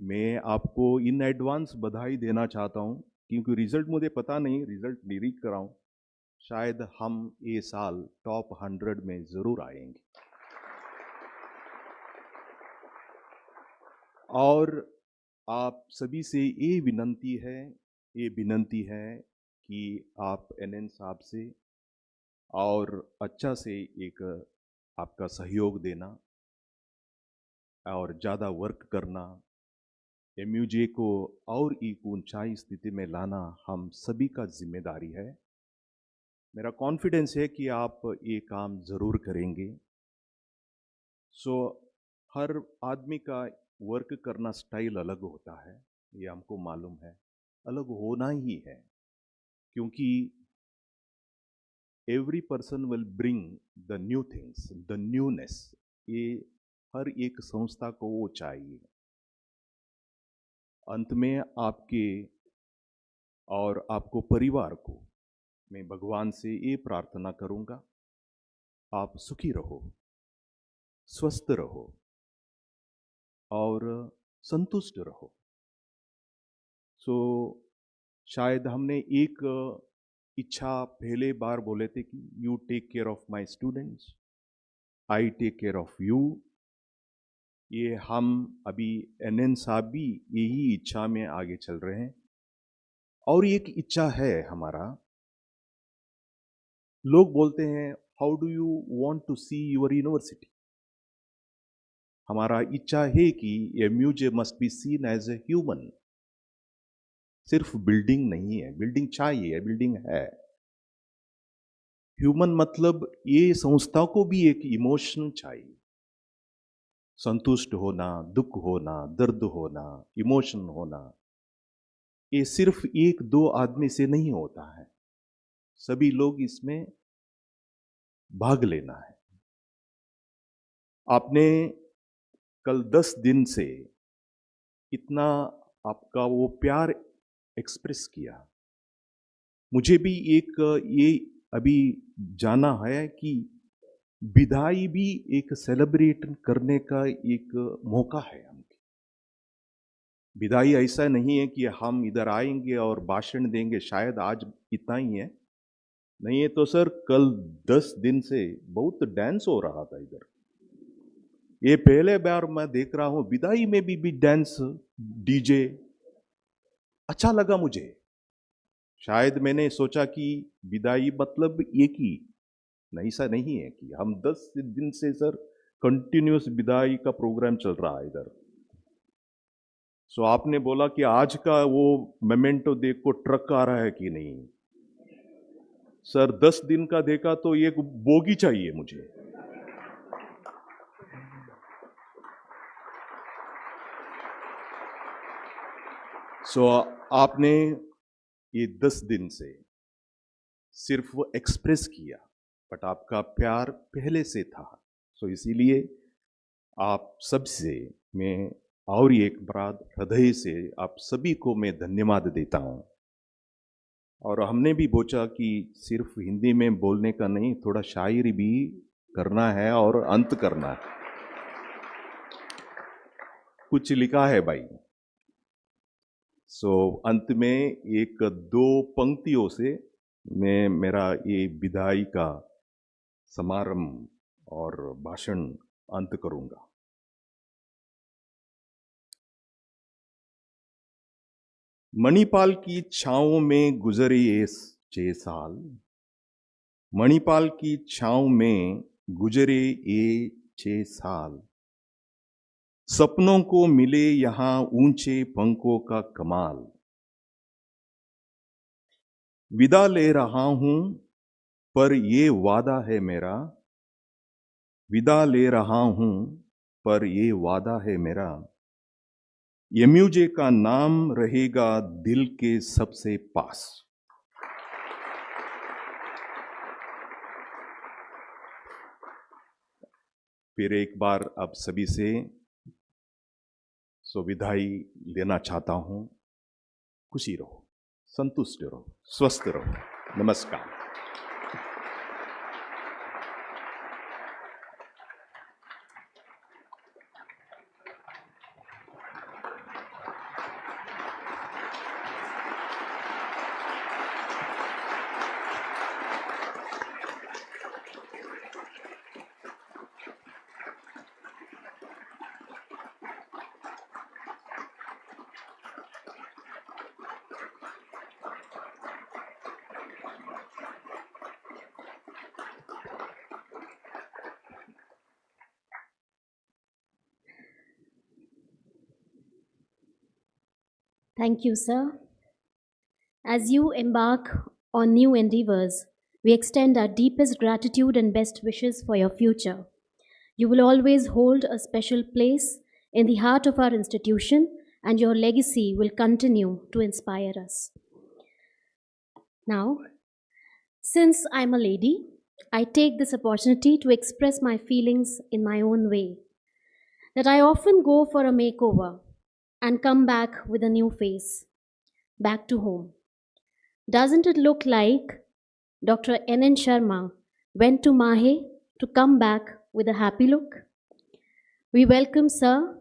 मैं आपको इन एडवांस बधाई देना चाहता हूँ, क्योंकि रिजल्ट मुझे पता नहीं, रिजल्ट रीड कराऊँ, शायद हम ये साल टॉप 100 में ज़रूर आएंगे। और आप सभी से ये विनंती है कि आप NN साहब से और अच्छा से एक आपका सहयोग देना और ज़्यादा वर्क करना, MUJ को और एक ऊंचाई स्थिति में लाना हम सभी का जिम्मेदारी है। मेरा कॉन्फिडेंस है कि आप ये काम ज़रूर करेंगे। सो हर आदमी का वर्क करना स्टाइल अलग होता है, ये हमको मालूम है, अलग होना ही है, क्योंकि every person will bring the new things, the newness, ये हर एक संस्था को वो चाहिए। अंत में आपके और आपको परिवार को मैं भगवान से ये प्रार्थना करूंगा, आप सुखी रहो, स्वस्थ रहो और संतुष्ट रहो। सो शायद हमने एक इच्छा पहले बार बोले थे कि you take care of my students, I take care of you. ये हम अभी NN साहब भी यही इच्छा में आगे चल रहे हैं। और एक इच्छा है हमारा, लोग बोलते हैं how do you want to see your university. हमारा इच्छा है कि MUJ must be seen as a human. सिर्फ बिल्डिंग नहीं है, बिल्डिंग चाहिए, बिल्डिंग है, ह्यूमन मतलब ये संस्था को भी एक इमोशन चाहिए, संतुष्ट होना, दुख होना, दर्द होना, इमोशन होना, ये सिर्फ एक दो आदमी से नहीं होता है, सभी लोग इसमें भाग लेना है। आपने कल 10 दिन से इतना आपका वो प्यार एक्सप्रेस किया, मुझे भी एक ये अभी जाना है कि विदाई भी एक सेलिब्रेट करने का एक मौका है हमको। विदाई ऐसा नहीं है कि हम इधर आएंगे और भाषण देंगे, शायद आज इतना ही है, नहीं है तो सर कल 10 दिन से बहुत डांस हो रहा था इधर। ये पहले बार मैं देख रहा हूं विदाई में भी डांस, डीजे, अच्छा लगा मुझे। शायद मैंने सोचा कि विदाई मतलब एक ही नहीं, ऐसा नहीं है कि हम 10 दिन से सर कंटिन्यूस विदाई का प्रोग्राम चल रहा है इधर। सो आपने बोला कि आज का वो मोमेंटो देख को ट्रक आ रहा है कि नहीं, सर 10 दिन का देखा तो एक बोगी चाहिए मुझे। सो आपने ये 10 दिन से सिर्फ एक्सप्रेस किया, बट आपका प्यार पहले से था। सो इसीलिए आप सबसे मैं और एक बार हृदय से आप सभी को मैं धन्यवाद देता हूँ। और हमने भी सोचा कि सिर्फ हिंदी में बोलने का नहीं, थोड़ा शायरी भी करना है और अंत करना है। कुछ लिखा है भाई। सो अंत में एक दो पंक्तियों से मैं मेरा ये विदाई का समारंभ और भाषण अंत करूंगा। मणिपाल की छांव में गुजरे ये 6 साल, मणिपाल की छांव में गुजरे ये 6 साल, सपनों को मिले यहां ऊंचे पंखों का कमाल। विदा ले रहा हूं पर ये वादा है मेरा, विदा ले रहा हूं पर ये वादा है मेरा, एमयूजे का नाम रहेगा दिल के सबसे पास। फिर एक बार आप सभी से विदाई लेना चाहता हूं। खुशी रहो, संतुष्ट रहो, स्वस्थ रहो। नमस्कार। Thank you, sir. As you embark on new endeavors, we extend our deepest gratitude and best wishes for your future. You will always hold a special place in the heart of our institution, and your legacy will continue to inspire us. Now, since I'm a lady, I take this opportunity to express my feelings in my own way. That I often go for a makeover and come back with a new face, back to home. Doesn't it look like Dr NN Sharma went to Mahe to come back with a happy look? We welcome Sir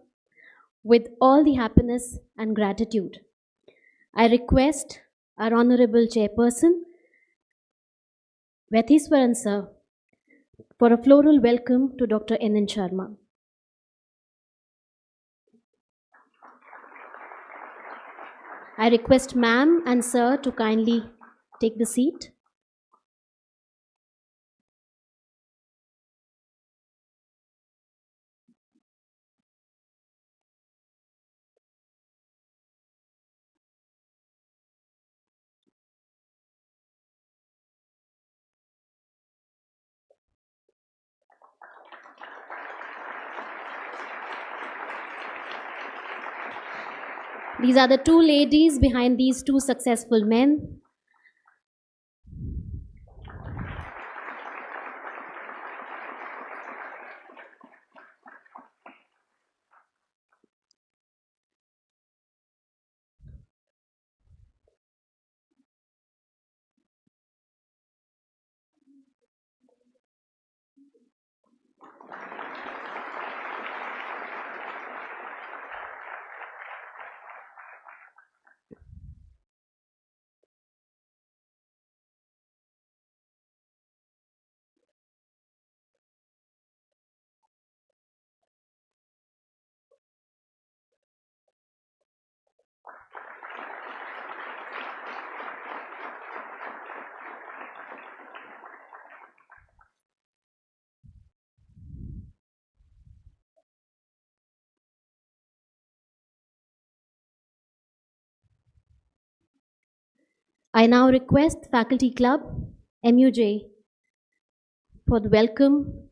with all the happiness and gratitude. I request our Honorable Chairperson, Vatheeswaran Sir, for a floral welcome to Dr NN Sharma. I request ma'am and sir to kindly take the seat. These are the two ladies behind these two successful men. I now request Faculty Club, MUJ, for the welcome.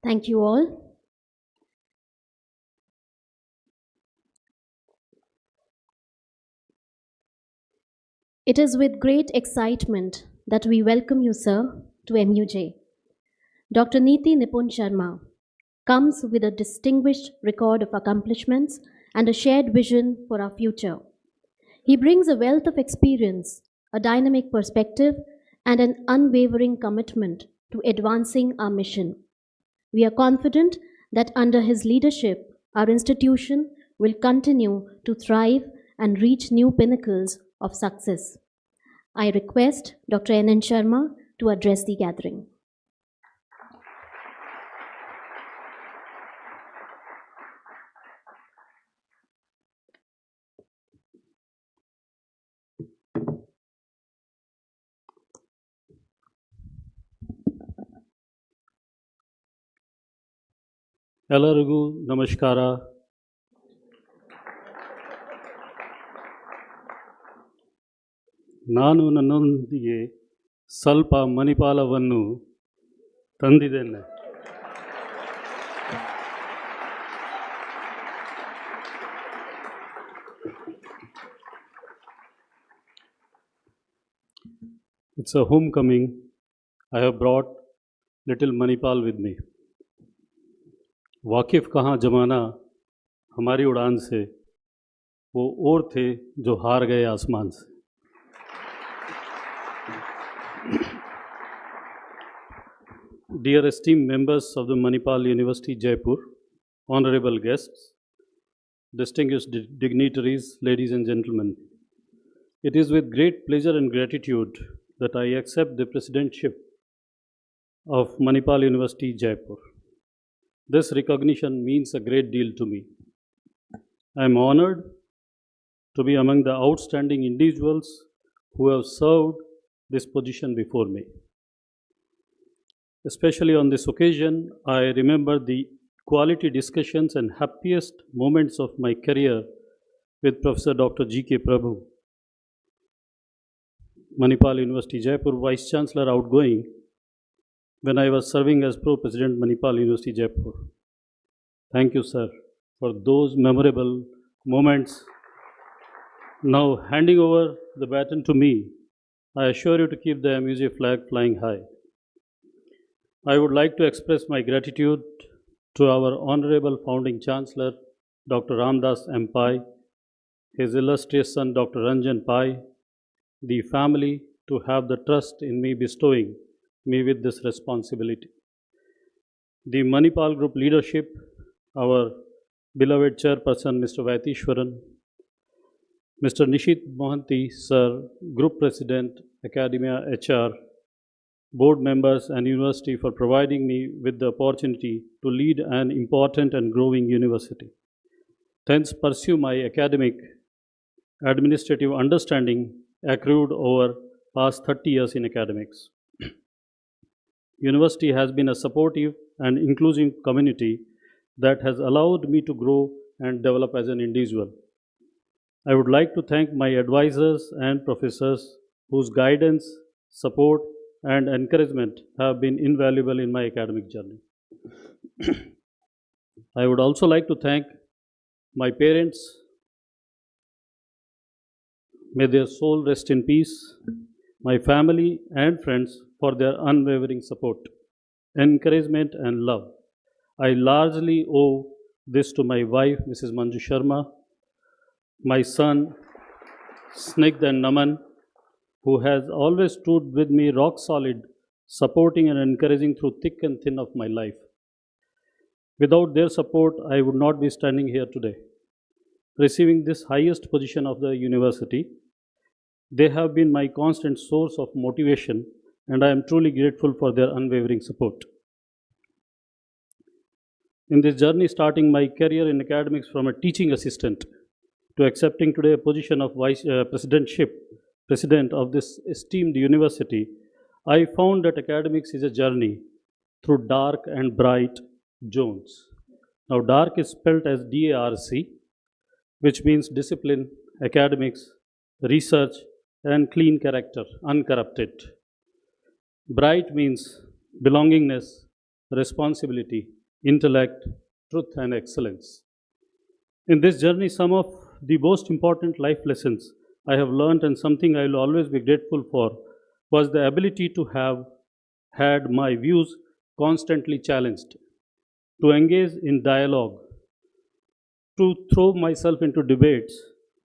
Thank you all. It is with great excitement that we welcome you, sir, to MUJ. Dr. NN Sharma comes with a distinguished record of accomplishments and a shared vision for our future. He brings a wealth of experience, a dynamic perspective, and an unwavering commitment to advancing our mission. We are confident that under his leadership, our institution will continue to thrive and reach new pinnacles of success. I request Dr. NN Sharma to address the gathering. ಎಲ್ಲರಿಗೂ ನಮಸ್ಕಾರ. ನಾನು ನನ್ನೊಂದಿಗೆ ಸ್ವಲ್ಪ ಮಣಿಪಾಲವನ್ನು ತಂದಿದ್ದೇನೆ. It's a homecoming. I have brought little Manipal with me. वाकिफ़ कहाँ ज़माना हमारी उड़ान से, वो और थे जो हार गए आसमान से. Dear esteemed members of the Manipal University Jaipur, honorable guests, distinguished dignitaries, ladies and gentlemen, it is with great pleasure and gratitude that I accept the presidentship of Manipal University Jaipur. This recognition means a great deal to me. I am honored to be among the outstanding individuals who have served this position before me. Especially on this occasion, I remember the quality discussions and happiest moments of my career with Professor Dr. GK Prabhu, Manipal University Jaipur Vice Chancellor outgoing, when I was serving as Pro-President Manipal University Jaipur. Thank you, sir, for those memorable moments. Now, handing over the baton to me, I assure you to keep the MUJ flag flying high. I would like to express my gratitude to our Honorable Founding Chancellor, Dr. Ramdas M. Pai, his illustrious son, Dr. Ranjan Pai, the family to have the trust in me bestowing me with this responsibility. The Manipal Group leadership, our beloved chairperson, Mr. Vaitishwaran, Mr. Nishit Mohanty, Sir, Group President, Academia HR, board members and university for providing me with the opportunity to lead an important and growing university. Thence pursue my academic, administrative understanding accrued over past 30 years in academics. University has been a supportive and inclusive community that has allowed me to grow and develop as an individual. I would like to thank my advisors and professors whose guidance, support, and encouragement have been invaluable in my academic journey. I would also like to thank my parents. May their soul rest in peace. My family and friends for their unwavering support, encouragement, and love. I largely owe this to my wife, Mrs. Manju Sharma, my son, Snigdh and Naman, who has always stood with me rock solid, supporting and encouraging through thick and thin of my life. Without their support, I would not be standing here today, receiving this highest position of the university. They have been my constant source of motivation, and I am truly grateful for their unwavering support. In this journey, starting my career in academics from a teaching assistant to accepting today a position of president of this esteemed university, I found that academics is a journey through dark and bright zones. Now, dark is spelled as DARC, which means discipline, academics, research, and clean character, uncorrupted. Bright means belongingness, responsibility, intellect, truth, and excellence. In this journey, some of the most important life lessons I have learned and something I will always be grateful for was the ability to have had my views constantly challenged, to engage in dialogue, to throw myself into debates,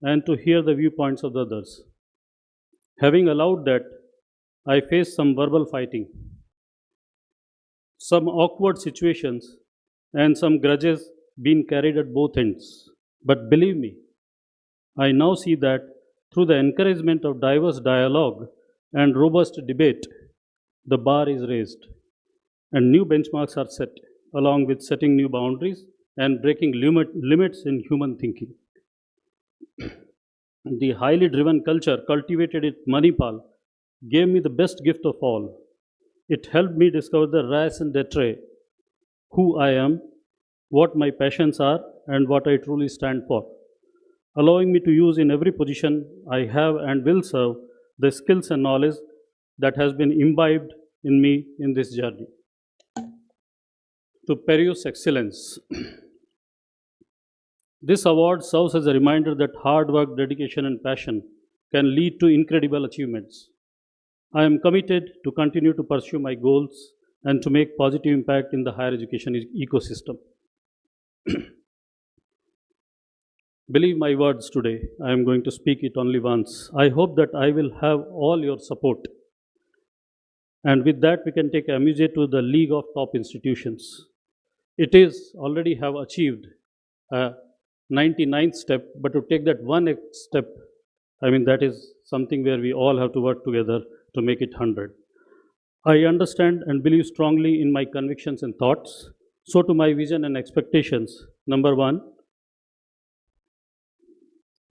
and to hear the viewpoints of the others. Having allowed that, I faced some verbal fighting, some awkward situations, and some grudges being carried at both ends. But believe me, I now see that through the encouragement of diverse dialogue and robust debate, the bar is raised and new benchmarks are set, along with setting new boundaries and breaking limits in human thinking. The highly driven culture cultivated at Manipal gave me the best gift of all. It helped me discover the raison d'etre, who I am, what my passions are, and what I truly stand for, allowing me to use in every position I have and will serve the skills and knowledge that has been imbibed in me in this journey. To Perius Excellence. This award serves as a reminder that hard work, dedication, and passion can lead to incredible achievements. I am committed to continue to pursue my goals and to make positive impact in the higher education ecosystem. Believe my words today, I am going to speak it only once. I hope that I will have all your support. And with that, we can take MUJ to the League of Top Institutions. It is already have achieved a 99th step, but to take that one step, I mean, that is something where we all have to work together to make it 100. I understand and believe strongly in my convictions and thoughts. So to my vision and expectations. Number one,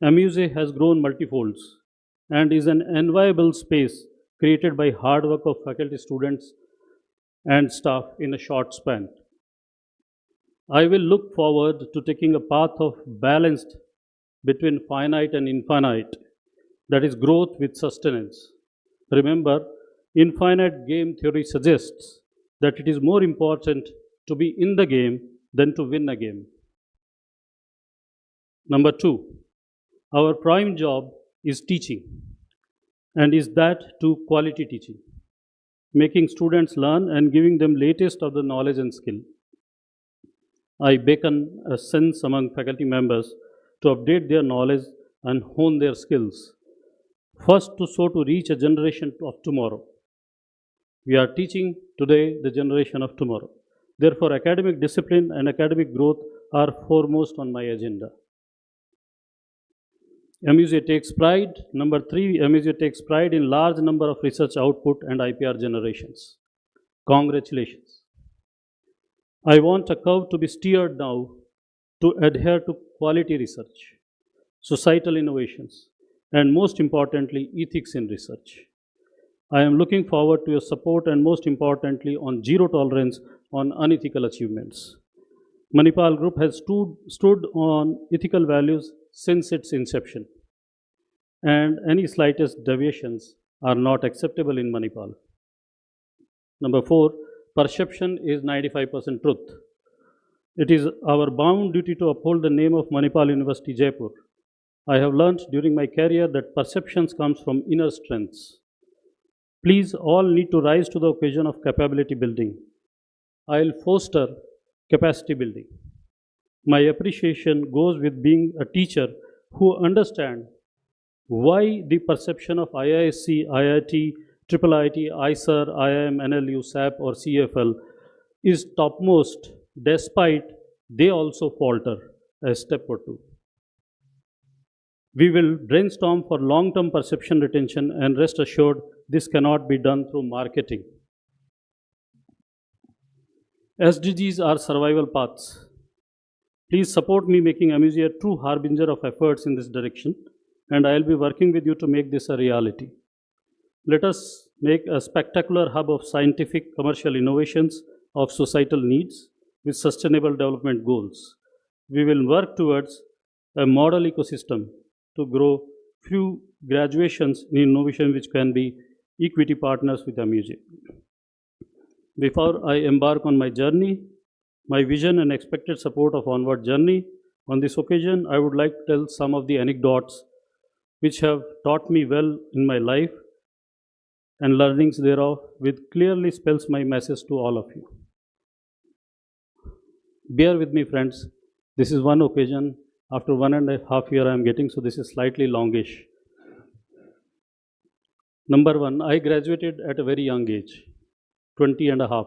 MUJ has grown multifolds and is an enviable space created by hard work of faculty, students, and staff in a short span. I will look forward to taking a path of balance between finite and infinite, that is, growth with sustenance. Remember, infinite game theory suggests that it is more important to be in the game than to win a game. Number two, our prime job is teaching, and is that to quality teaching, making students learn and giving them latest of the knowledge and skill. I beckon a sense among faculty members to update their knowledge and hone their skills. First, to reach a generation of tomorrow. We are teaching today the generation of tomorrow. Therefore, academic discipline and academic growth are foremost on my agenda. MUJ takes pride. Number three, MUJ takes pride in large number of research output and IPR generations. Congratulations. I want a curve to be steered now to adhere to quality research, societal innovations, and most importantly, ethics in research. I am looking forward to your support and most importantly on zero tolerance on unethical achievements. Manipal Group has stood on ethical values since its inception, and any slightest deviations are not acceptable in Manipal. Number four, perception is 95% truth. It is our bound duty to uphold the name of Manipal University Jaipur. I have learnt during my career that perceptions comes from inner strengths. Please all need to rise to the occasion of capability building. I will foster capacity building. My appreciation goes with being a teacher who understands why the perception of IISc, IIT, IIIT, ICER, IIM, NLU, SAP or CFL is topmost despite they also falter a step or two. We will brainstorm for long-term perception retention and rest assured this cannot be done through marketing. SDGs are survival paths. Please support me making MUJ a true harbinger of efforts in this direction, and I will be working with you to make this a reality. Let us make a spectacular hub of scientific commercial innovations of societal needs with sustainable development goals. We will work towards a model ecosystem to grow few graduations in innovation which can be equity partners with MUJ. Before I embark on my journey, my vision and expected support of onward journey, on this occasion, I would like to tell some of the anecdotes which have taught me well in my life and learnings thereof, which clearly spells my message to all of you. Bear with me, friends. This is one occasion. After 1.5 years I am getting, so this is slightly longish. Number one, I graduated at a very young age, 20 and a half.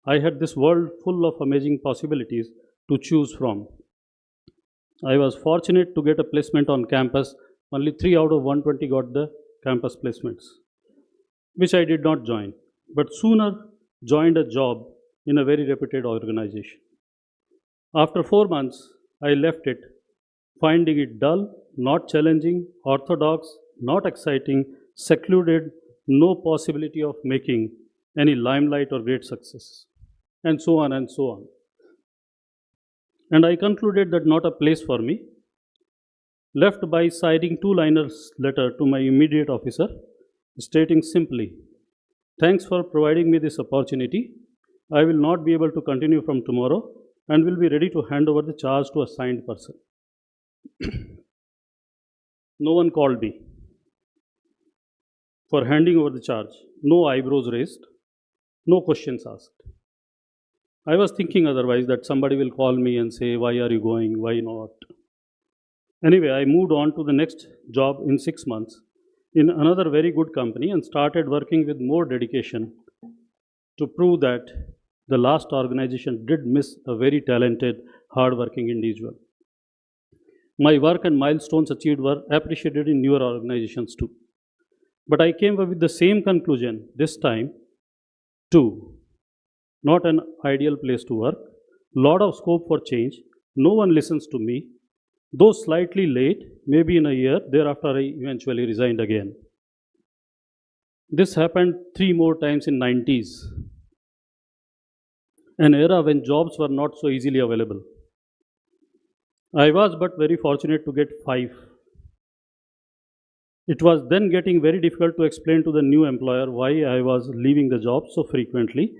I had this world full of amazing possibilities to choose from. I was fortunate to get a placement on campus. Only 3 out of 120 got the campus placements, which I did not join, but sooner joined a job in a very reputed organization. After 4 months, I left it, finding it dull, not challenging, orthodox, not exciting, secluded, no possibility of making any limelight or great success, and so on and so on. And I concluded that not a place for me, left by signing 2-liners letter to my immediate officer, stating simply, "Thanks for providing me this opportunity. I will not be able to continue from tomorrow and will be ready to hand over the charge to a assigned person." No one called me for handing over the charge. No eyebrows raised, no questions asked. I was thinking otherwise, that somebody will call me and say, "Why are you going? Why not?" Anyway, I moved on to the next job in 6 months in another very good company and started working with more dedication to prove that the last organization did miss a very talented, hard-working individual. My work and milestones achieved were appreciated in newer organizations too. But I came up with the same conclusion this time too. Not an ideal place to work, lot of scope for change, no one listens to me, though slightly late, maybe in a year, thereafter I eventually resigned again. This happened 3 more times in 90s, an era when jobs were not so easily available. I was but very fortunate to get 5. It was then getting very difficult to explain to the new employer why I was leaving the job so frequently.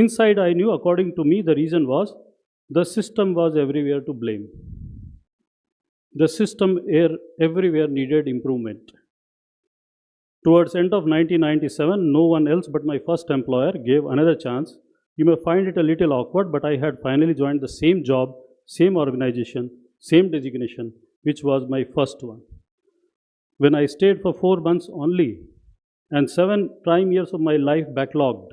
Inside I knew, according to me, the reason was the system was everywhere to blame. The system everywhere needed improvement. Towards end of 1997, no one else but my first employer gave another chance. You may find it a little awkward, but I had finally joined the same job, same organization, same designation, which was my first one. When I stayed for 4 months only and 7 prime years of my life backlogged,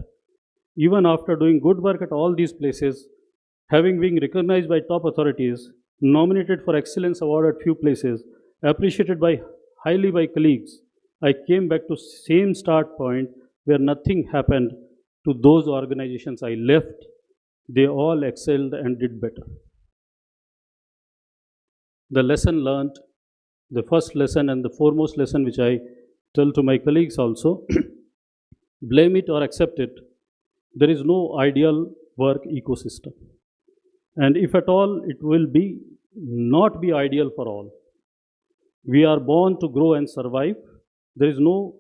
even after doing good work at all these places, having been recognized by top authorities, nominated for excellence award at few places, appreciated highly by colleagues, I came back to same start point where nothing happened to those organizations I left. They all excelled and did better. The lesson learned, the first lesson and the foremost lesson which I tell to my colleagues also, blame it or accept it. There is no ideal work ecosystem. And if at all, it will not be ideal for all. We are born to grow and survive. There is no,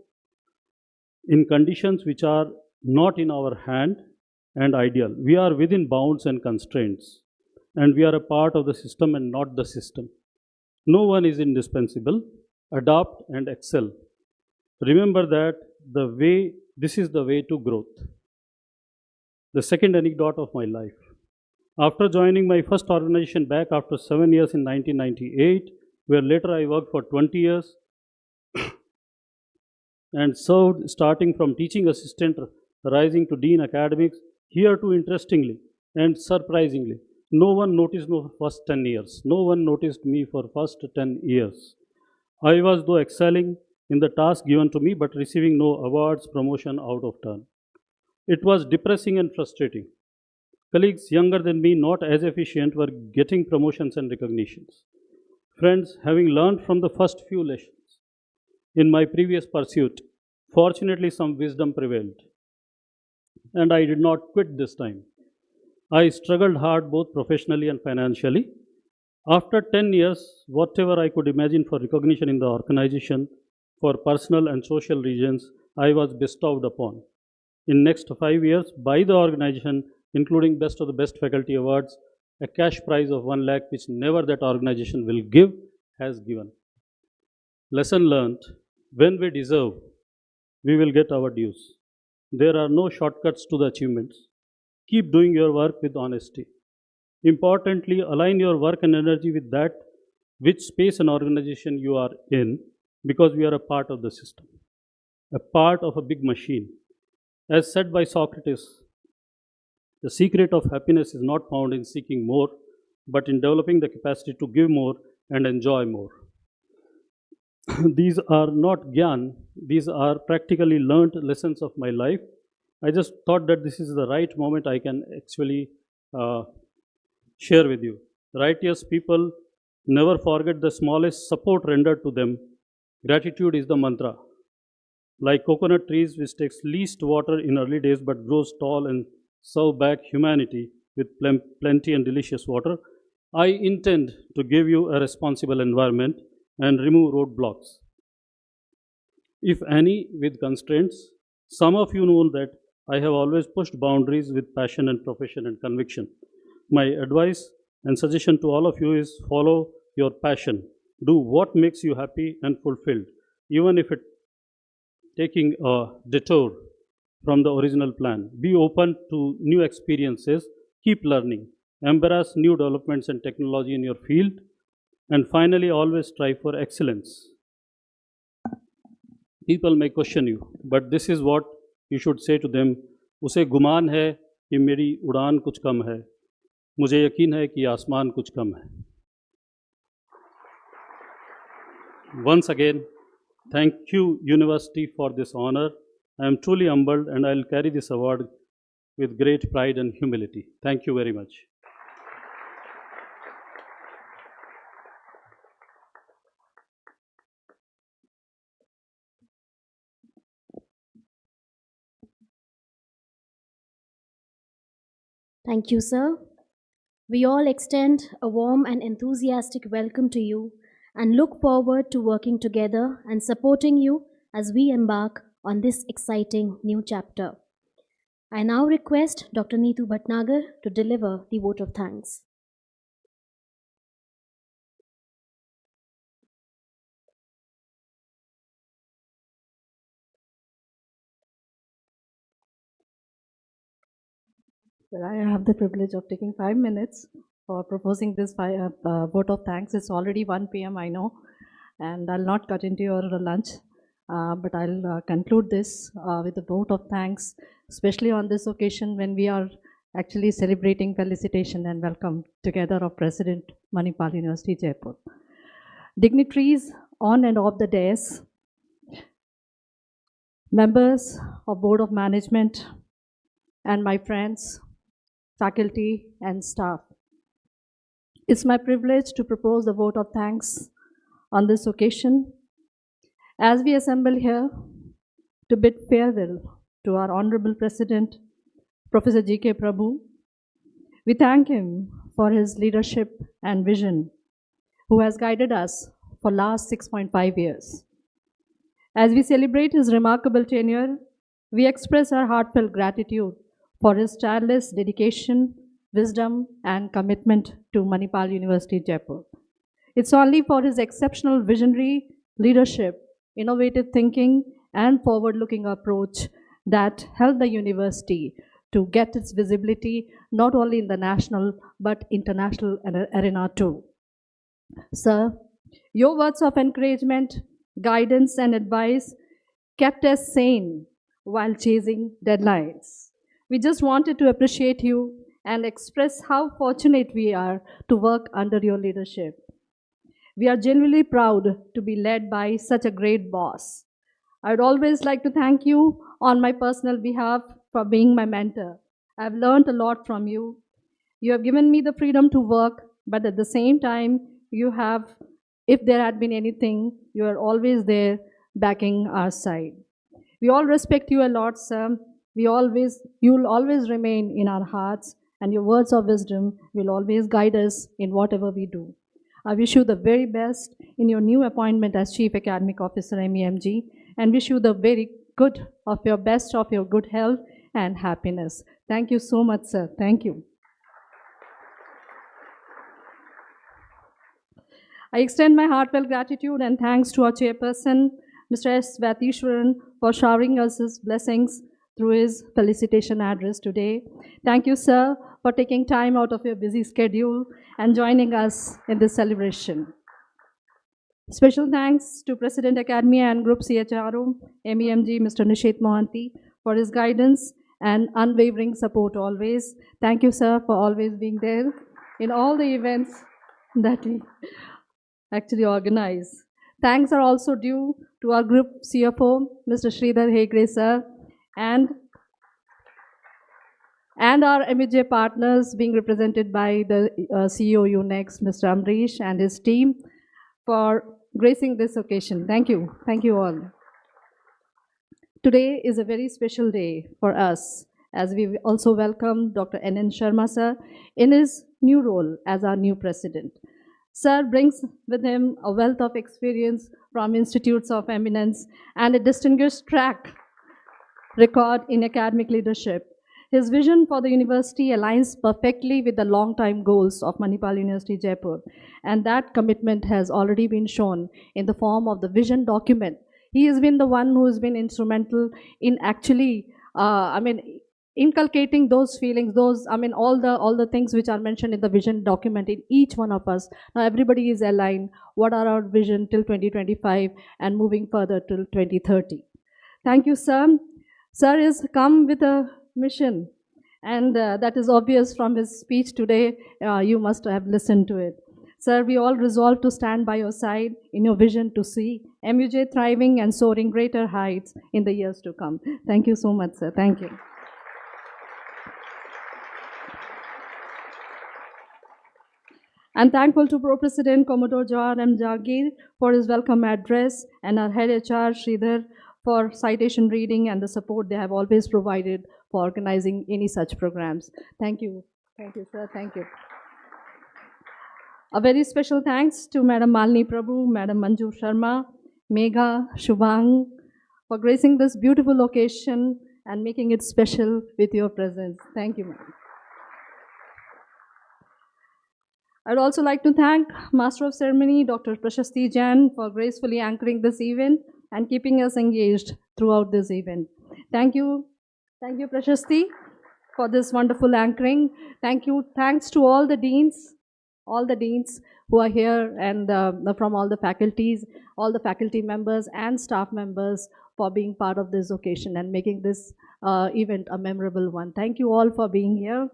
in conditions which are not in our hand and ideal. We are within bounds and constraints. And we are a part of the system and not the system. No one is indispensable. Adapt and excel. Remember that this is the way to growth. The second anecdote of my life. After joining my first organization back after 7 years in 1998, where later I worked for 20 years and served starting from teaching assistant rising to dean academics, here too interestingly and surprisingly, no one noticed me for first 10 years. No one noticed me for first 10 years. I was though excelling in the task given to me but receiving no awards, promotion out of turn. It was depressing and frustrating. Colleagues younger than me, not as efficient, were getting promotions and recognitions. Friends, having learned from the first few lessons in my previous pursuit, fortunately some wisdom prevailed. And I did not quit this time. I struggled hard both professionally and financially. After 10 years, whatever I could imagine for recognition in the organization, for personal and social reasons, I was bestowed upon. in next 5 years by the organization, including Best of the Best Faculty Awards, a cash prize of 1 lakh, which never that organization will give, has given. Lesson learned, when we deserve, we will get our dues. There are no shortcuts to the achievements. Keep doing your work with honesty. Importantly, align your work and energy with that which space and organization you are in, because we are a part of the system, a part of a big machine. As said by Socrates, the secret of happiness is not found in seeking more, but in developing the capacity to give more and enjoy more. These are not gyan, these are practically learned lessons of my life. I just thought that this is the right moment I can actually share with you. Righteous people never forget the smallest support rendered to them. Gratitude is the mantra. Like coconut trees which takes least water in early days but grows tall and serve back humanity with plenty and delicious water, I intend to give you a responsible environment and remove roadblocks, if any, with constraints. Some of you know that I have always pushed boundaries with passion and profession and conviction. My advice and suggestion to all of you is follow your passion. Do what makes you happy and fulfilled, even if it taking a detour from the original plan. Be open to new experiences, keep learning, embrace new developments and technology in your field, and finally always strive for excellence. People may question you, but this is what you should say to them. उसे गुमान है कि मेरी उड़ान कुछ कम है, मुझे यकीन है कि आसमान कुछ कम है. Once again, thank you, University, for this honor. I am truly humbled and I will carry this award with great pride and humility. Thank you very much. Thank you, sir. We all extend a warm and enthusiastic welcome to you and look forward to working together and supporting you as we embark on this exciting new chapter. I now request Dr. Neetu Bhatnagar to deliver the vote of thanks. Well, I have the privilege of taking 5 minutes for proposing this vote of thanks. It's already 1 p.m., I know, and I'll not cut into your lunch, but I'll conclude this with a vote of thanks, especially on this occasion when we are actually celebrating felicitation and welcome together of President Manipal University Jaipur. Dignitaries on and off the dais, members of Board of Management, and my friends, faculty and staff. It's my privilege to propose the vote of thanks on this occasion as we assemble here to bid farewell to our Honorable President, Professor GK Prabhu. We thank him for his leadership and vision, who has guided us for last 6.5 years. As we celebrate his remarkable tenure, we express our heartfelt gratitude for his tireless dedication, wisdom, and commitment to Manipal University Jaipur. It's only for his exceptional visionary leadership, innovative thinking, and forward-looking approach that helped the university to get its visibility not only in the national but international arena too. Sir, your words of encouragement, guidance, and advice kept us sane while chasing deadlines. We just wanted to appreciate you and express how fortunate we are to work under your leadership. We are genuinely proud to be led by such a great boss. I would always like to thank you on my personal behalf for being my mentor. I've learned a lot from you. You have given me the freedom to work, but at the same time, you have, if there had been anything, you are always there backing our side. We all respect you a lot, sir. You'll always remain in our hearts, and your words of wisdom will always guide us in whatever we do. I wish you the very best in your new appointment as Chief Academic Officer, MEMG, and wish you the very good, of your best, of your good health and happiness. Thank you so much, sir. Thank you. I extend my heartfelt gratitude and thanks to our chairperson, Mr. S. Vathishwaran, for showering us his blessings through his felicitation address today. Thank you, sir, for taking time out of your busy schedule and joining us in this celebration. Special thanks to President Academy and Group CHRO, MEMG, Mr. Nishit Mohanty, for his guidance and unwavering support always. Thank you, sir, for always being there in all the events that we actually organize. Thanks are also due to our group CFO, Mr. Sridhar Hegre, sir, and our MEJ partners being represented by the CEO UNEX, Mr. Amrish, and his team for gracing this occasion. Thank you. Thank you all. Today is a very special day for us as we also welcome Dr. NN Sharma, sir, in his new role as our new president. Sir brings with him a wealth of experience from institutes of eminence and a distinguished track record in academic leadership. His vision for the university aligns perfectly with the long-time goals of Manipal University Jaipur, and that commitment has already been shown in the form of the vision document. He has been the one who has been instrumental in actually, inculcating those feelings, all the things which are mentioned in the vision document in each one of us. Now everybody is aligned. What are our vision till 2025 and moving further till 2030? Thank you, sir. Sir has come with a mission, and that is obvious from his speech today. You must have listened to it. Sir, we all resolve to stand by your side in your vision to see MUJ thriving and soaring greater heights in the years to come. Thank you so much, sir. Thank you. I'm thankful to Pro-President Commodore Jawar M. Jagir for his welcome address and our head HR, Sridhar, for citation reading and the support they have always provided for organizing any such programs. Thank you. Thank you, sir. Thank you. A very special thanks to Madam Malini Prabhu, Madam Manju Sharma, Megha, Shubhang, for gracing this beautiful occasion and making it special with your presence. Thank you, madam. I would also like to thank Master of Ceremony, Dr. Prashasti Jain, for gracefully anchoring this event and keeping us engaged throughout this event. Thank you. Thank you, Prashasti, for this wonderful anchoring. Thank you. Thanks to all the deans who are here, and from all the faculty members and staff members for being part of this occasion and making this event a memorable one. Thank you all for being here.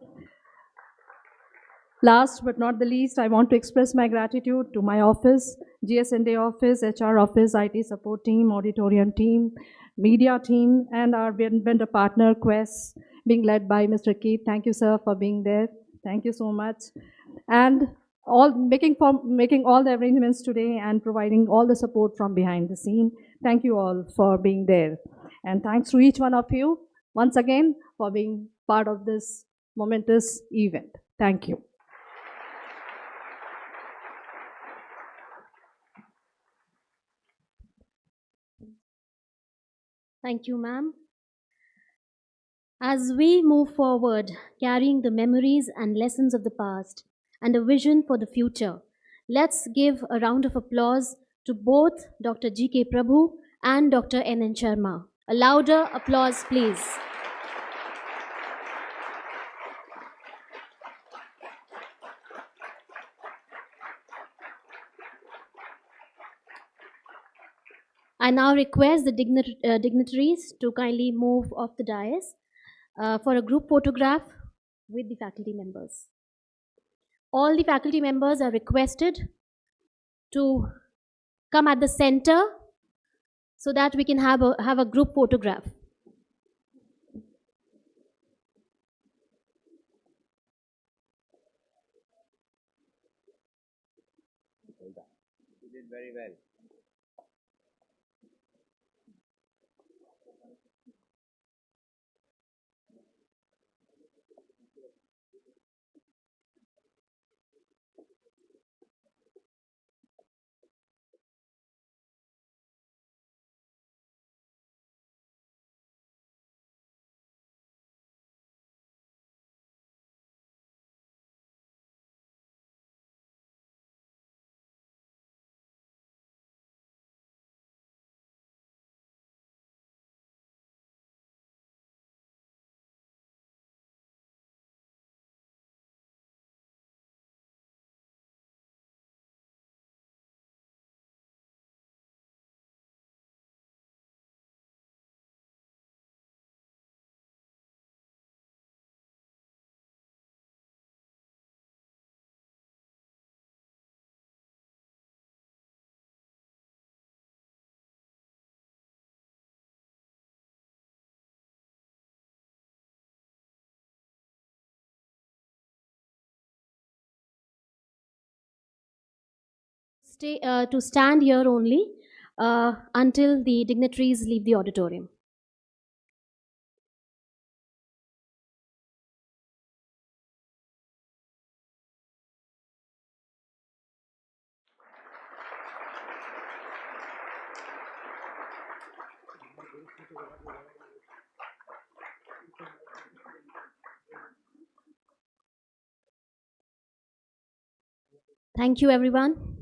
Last but not the least, I want to express my gratitude to my office, GS&A office, HR office, IT support team, Auditorium team, media team, and our vendor partner, Quest, being led by Mr. Keith. Thank you, sir, for being there. Thank you so much. And making all the arrangements today and providing all the support from behind the scene. Thank you all for being there. And thanks to each one of you, once again, for being part of this momentous event. Thank you. Thank you, ma'am. As we move forward, carrying the memories and lessons of the past and a vision for the future, let's give a round of applause to both Dr. GK Prabhu and Dr. NN Sharma. A louder applause, please. I now request the dignitaries to kindly move off the dais for a group photograph with the faculty members. All the faculty members are requested to come at the center so that we can have a group photograph. You did very well. to stand here only until the dignitaries leave the auditorium. Thank you, everyone.